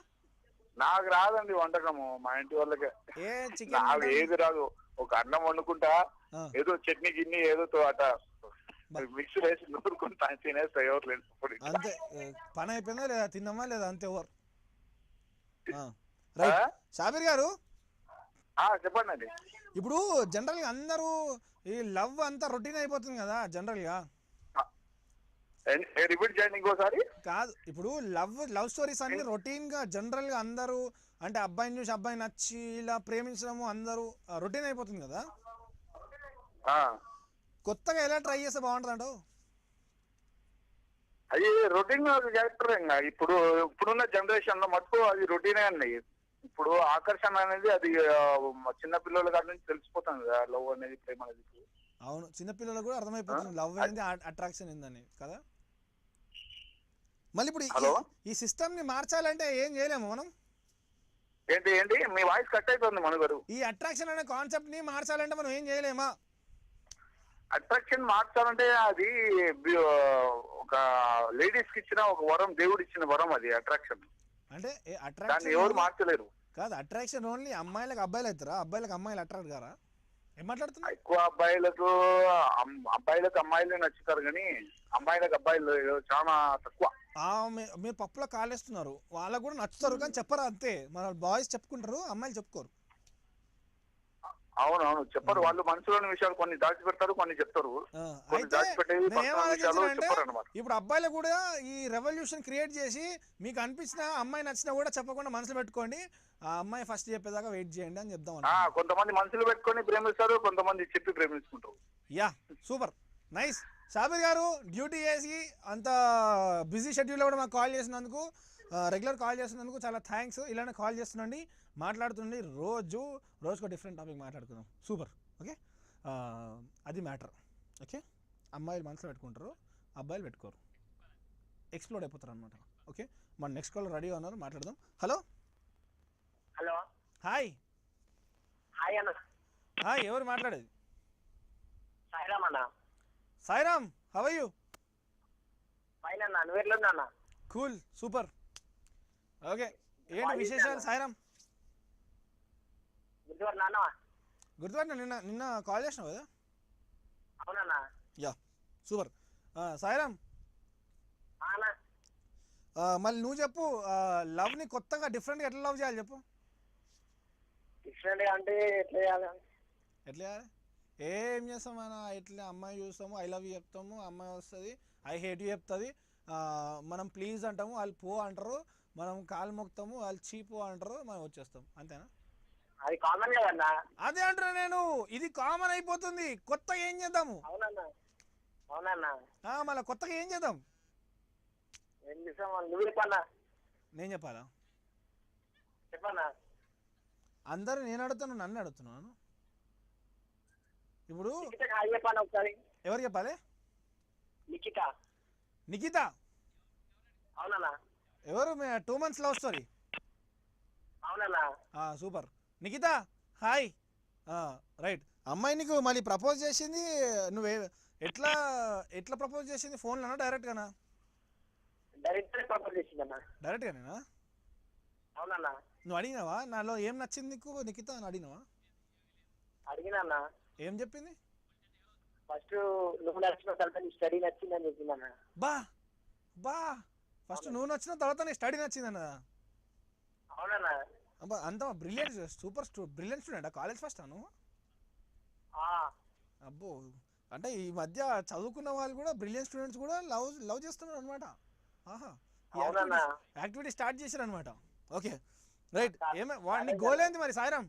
E: నాకు రాదండి వంటకము, మా ఇంటి వాళ్ళకే. నాకు ఏది రాదు. ఒక అన్నం వండుకుంటా, ఏదో చట్నీ గిన్నె ఏదో అట మిక్స్ వేసి నూరుకుంటా, తినేస్తా. ఎవరు లేదు
A: అంతే. పని అయిపోయిందా లేదా, తిన్నామా లేదా, అంతే. ఎవరు రైట్. షాబీర్ గారు
E: చెప్పండి అండి.
A: ఇప్పుడు జనరల్ గా అందరూ ఈ లవ్ అంతా రొటీన్ అయిపోతుంది కదా జనరల్ గా.
E: రిపీట్ చేయండి ఇంకోసారి.
A: కాదు, ఇప్పుడు లవ్ స్టోరీస్ అన్ని రొటీన్ గా జనరల్ గా అందరూ అంటే అబ్బాయిని చూసి అబ్బాయి నచ్చి ఇలా ప్రేమించడము అందరూ రొటీన్ అయిపోతుంది కదా. కొత్తగా ఎలా ట్రై చేస్తే బాగుంటుంది అంటావు?
E: అది రొటీన్ క్యారెక్టర్. ఇంకా ఇప్పుడున్న జనరేషన్ లో మటుకు అది రొటీనే అండి. ఇప్పుడు ఆకర్షణ అనేది అది చిన్న పిల్లల కాడి నుంచి తెలిసిపోతుంది కదా, లవ్ అనేది, ప్రేమ అనేది.
A: అవును, చిన్నపిల్లలకు కూడా అర్థమైపోతుంది లవ్ ఏంది, అట్రాక్షన్ ఏందని కదా. మళ్ళీ ఇప్పుడు ఈ సిస్టమ్ ని మార్చాలంటే ఏం చేయలేము మనం?
E: ఏంటి ఏంటి మీ వాయిస్ కట్ అయిపోతుంది మన గారు.
A: ఈ అట్రాక్షన్ అనే కాన్సెప్ట్ ని మార్చాలంటే మనం ఏం చేయలేమా?
E: అట్రాక్షన్ మార్చాలంటే అది ఒక లేడీస్ కి ఇచ్చిన ఒక వరం, దేవుడు ఇచ్చిన వరం అది అట్రాక్షన్.
A: అంటే
E: దాన్ని ఎవరు మార్చలేరు.
A: కాదు, అట్రాక్షన్ ఓన్లీ అమ్మాయిలకు అబ్బాయిలు అవుతారా? అబ్బాయిలకు అమ్మాయిలు అట్రాక్ట్ కారా? ఏం మాట్లాడుతున్నా?
E: ఎక్కువ అబ్బాయిలకు అమ్మాయిలే నచ్చుతారు కానీ అమ్మాయిలకు అబ్బాయిలు చాలా తక్కువ.
A: మీరు పప్పులో కాలేస్తున్నారు, వాళ్ళకు కూడా నచ్చుతారు కానీ చెప్పరు అంతే. మన బాయ్స్ చెప్పుకుంటారు, అమ్మాయిలు చెప్పుకోరు.
E: అవునవును, చెప్పరు. వాళ్ళు మనసులోని విషయాలు కొన్ని దాచిపెడతారు, కొన్ని చెప్తారు.
A: ఇప్పుడు అబ్బాయిలు కూడా ఈ రెవల్యూషన్ క్రియేట్ చేసి మీకు అనిపించిన అమ్మాయి నచ్చినా కూడా చెప్పకుండా మనసులో పెట్టుకోండి, ఆ అమ్మాయి ఫస్ట్ చెప్పేదాకా వెయిట్ చేయండి అని చెప్దాం.
E: కొంతమంది మనసులో పెట్టుకొని ప్రేమిస్తారు, కొంతమంది చెప్పి ప్రేమించుకుంటారు.
A: యా, సూపర్ నైస్. షాబీర్ గారు డ్యూటీ చేసి అంత బిజీ షెడ్యూల్లో కూడా మాకు కాల్ చేసినందుకు, రెగ్యులర్ కాల్ చేస్తున్నందుకు చాలా థ్యాంక్స్. ఇలానే కాల్ చేస్తుండండి, మాట్లాడుతుండండి. రోజుకో డిఫరెంట్ టాపిక్ మాట్లాడుకుందాం. సూపర్. ఓకే, అది మ్యాటర్. ఓకే, అమ్మాయిలు మనసులో పెట్టుకుంటారు, అబ్బాయిలు పెట్టుకోరు, ఎక్స్ప్లోర్ అయిపోతారు అనమాట. ఓకే, మన నెక్స్ట్ కాల్ రెడీగా ఉన్నారు, మాట్లాడదాం. Hello
C: hello.
A: హాయ్.
C: హాయ్ అన్న.
A: హాయ్, ఎవరు మాట్లాడేది?
C: సాయిరామ్ అన్న.
A: Sairam, how are you?
C: Fine అన్న, నువ్వు ఎట్లున్నా అన్న?
A: Cool, super. ఓకే, ఏంటి విశేషాలు సాయిరామ్? గుర్తుపట్టిన నిన్న కాల్ చేసినావు కదా?
C: అవునన్నా.
A: Yeah, super. సాయిరామ్, మళ్ళీ నువ్వు చెప్పు, లవ్ని కొత్తగా డిఫరెంట్గా ఎట్లా లవ్ చేయాలి చెప్పు.
C: డిఫరెంట్గా అంటే ఎట్లా చేయాలి?
A: ఏం చేస్తాం మన, ఇట్లా అమ్మాయి చూస్తాము, ఐ లవ్ యూ చెప్తాము, అమ్మాయి వస్తుంది ఐ హేట్ యూ చెప్తుంది, మనం ప్లీజ్ అంటాము, వాళ్ళు పో అంటారు, మనం కాలు మొక్కుతాము, వాళ్ళు చీపు అంటారు, మనం వచ్చేస్తాం. అంతేనా?
C: అది కామన్ కదన్నా.
A: అదే అంటున్నా నేను, ఇది కామన్ అయిపోతుంది. కొత్తగా ఏం చేద్దాము?
C: అవునన్నా. అవునన్నా,
A: మళ్ళీ కొత్తగా ఏం చేద్దాం?
C: ఏం చేస్తాం? నువ్వు చెప్పన్నా.
A: నేను చెప్పాలా?
C: చెప్పన్నా.
A: అందరు నేను అడుగుతాను, నన్ను అడుగుతున్నాను. ఇప్పుడు
C: ఒకసారి
A: ఎవరు చెప్పాలి?
C: నిఖిత.
A: నిఖిత?
C: అవునన్నా.
A: ఎవరు? 2 months లవ్ స్టోరీ.
C: అవునన్నా.
A: సూపర్. నిఖిత హాయ్. రైట్, అమ్మాయి నీకు మళ్ళీ ప్రపోజ్ చేసింది, నువ్వు ఎట్లా ప్రపోజ్ చేసింది? ఫోన్లోనా డైరెక్ట్గానా? డైరెక్ట్గానేనా?
C: అవునన్నా.
A: నువ్వు అడిగినావా నాలో ఏం నచ్చింది నీకు నిఖిత అని అడిగినావా?
C: అడిగినా.
A: ఏం చెప్పింది?
C: ఫస్ట్ నువ్వు నచ్చిన తర్వాత నీ స్టడీ నచ్చిందని చెప్పిందన్నా.
A: బా ఫస్ట్ నువ్వు నచ్చిన తర్వాత నీ స్టడీ నచ్చిందన్నా?
C: అవునన్నా.
A: అబ్బా, అంత brilliant, super brilliant student, college first అను? అబ్బో, అంటే ఈ మధ్య చదువుకున్న వాళ్ళు కూడా బ్రిలియంట్ స్టూడెంట్స్ కూడా లవ్ చేస్తున్నారు అనమాట. యాక్టివిటీ స్టార్ట్ చేశారు అనమాట. Okay right. నీ గోల్ ఏంటి మరి సాయిరామ్?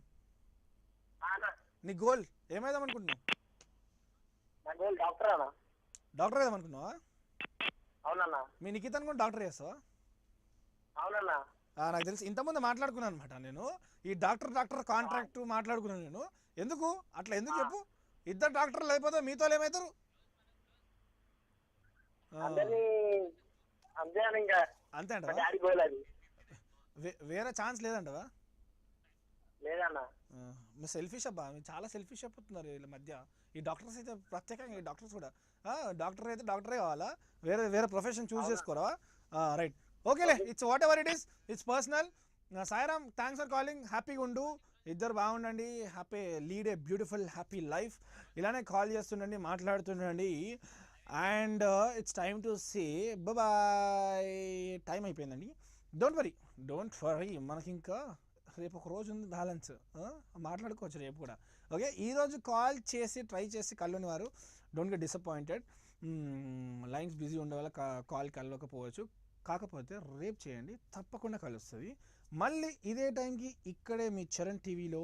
A: నీ గోల్ ఏమైదాం అనుకుంటున్నావు?
C: నాకు డాక్టర్ అన్న.
A: డాక్టర్ ఏదనుకున్నావా?
C: అవునన్నా.
A: మీ నిఖితను కూడా డాక్టర్ చేస్తావా?
C: అవునన్నా.
A: నాకు తెలిసి ఇంతకుముందు మాట్లాడుకున్నాను అనమాట నేను. ఈ డాక్టర్ కాంట్రాక్ట్ మాట్లాడుకున్నాను నేను. ఎందుకు అట్లా ఎందుకు చెప్పు? ఇద్దరు డాక్టర్లు అయిపోతే మీతో ఏమవుతారు?
C: అంతే
A: అంటవా? వేరే ఛాన్స్ లేదంటవా?
C: లేదన్నా.
A: మీరు సెల్ఫిష్ అబ్బా, మీరు చాలా సెల్ఫిష్ అయిపోతున్నారు వీళ్ళ మధ్య. ఈ డాక్టర్స్ అయితే ప్రత్యేకంగా, ఈ డాక్టర్స్ కూడా డాక్టర్ అయితే డాక్టరే కావాలా? వేరే వేరే ప్రొఫెషన్ చూస్ చేసుకోరా? రైట్, ఓకేలే, it's whatever it is, it's personal. Sairam, thanks for calling. హ్యాపీగా ఉండు, ఇద్దరు బాగుండండి, happy lead a beautiful happy life. ఇలానే కాల్ చేస్తుండండి, మాట్లాడుతుండండి. And it's time to say bye. Time అయిపోయిందండి. డోంట్ వరీ, మనకి ఇంకా రేపు ఒక రోజు ఉంది బ్యాలెన్స్, మాట్లాడుకోవచ్చు రేపు కూడా. ఓకే, ఈరోజు కాల్ చేసి ట్రై చేసి కళ్ళని వారు don't get disappointed. Lines busy ఉండే వల్ల కాల్ కలవకపోవచ్చు. కాకపోతే రేపు చేయండి, తప్పకుండా కలుస్తుంది. మళ్ళీ ఇదే టైంకి ఇక్కడే మీ చరణ్ టీవీలో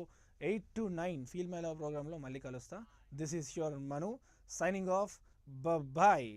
A: 8 to 9 ఫీల్ మై లవ్ ప్రోగ్రాంలో మళ్ళీ కలుస్తా. This is your Manu signing off. Bye-bye.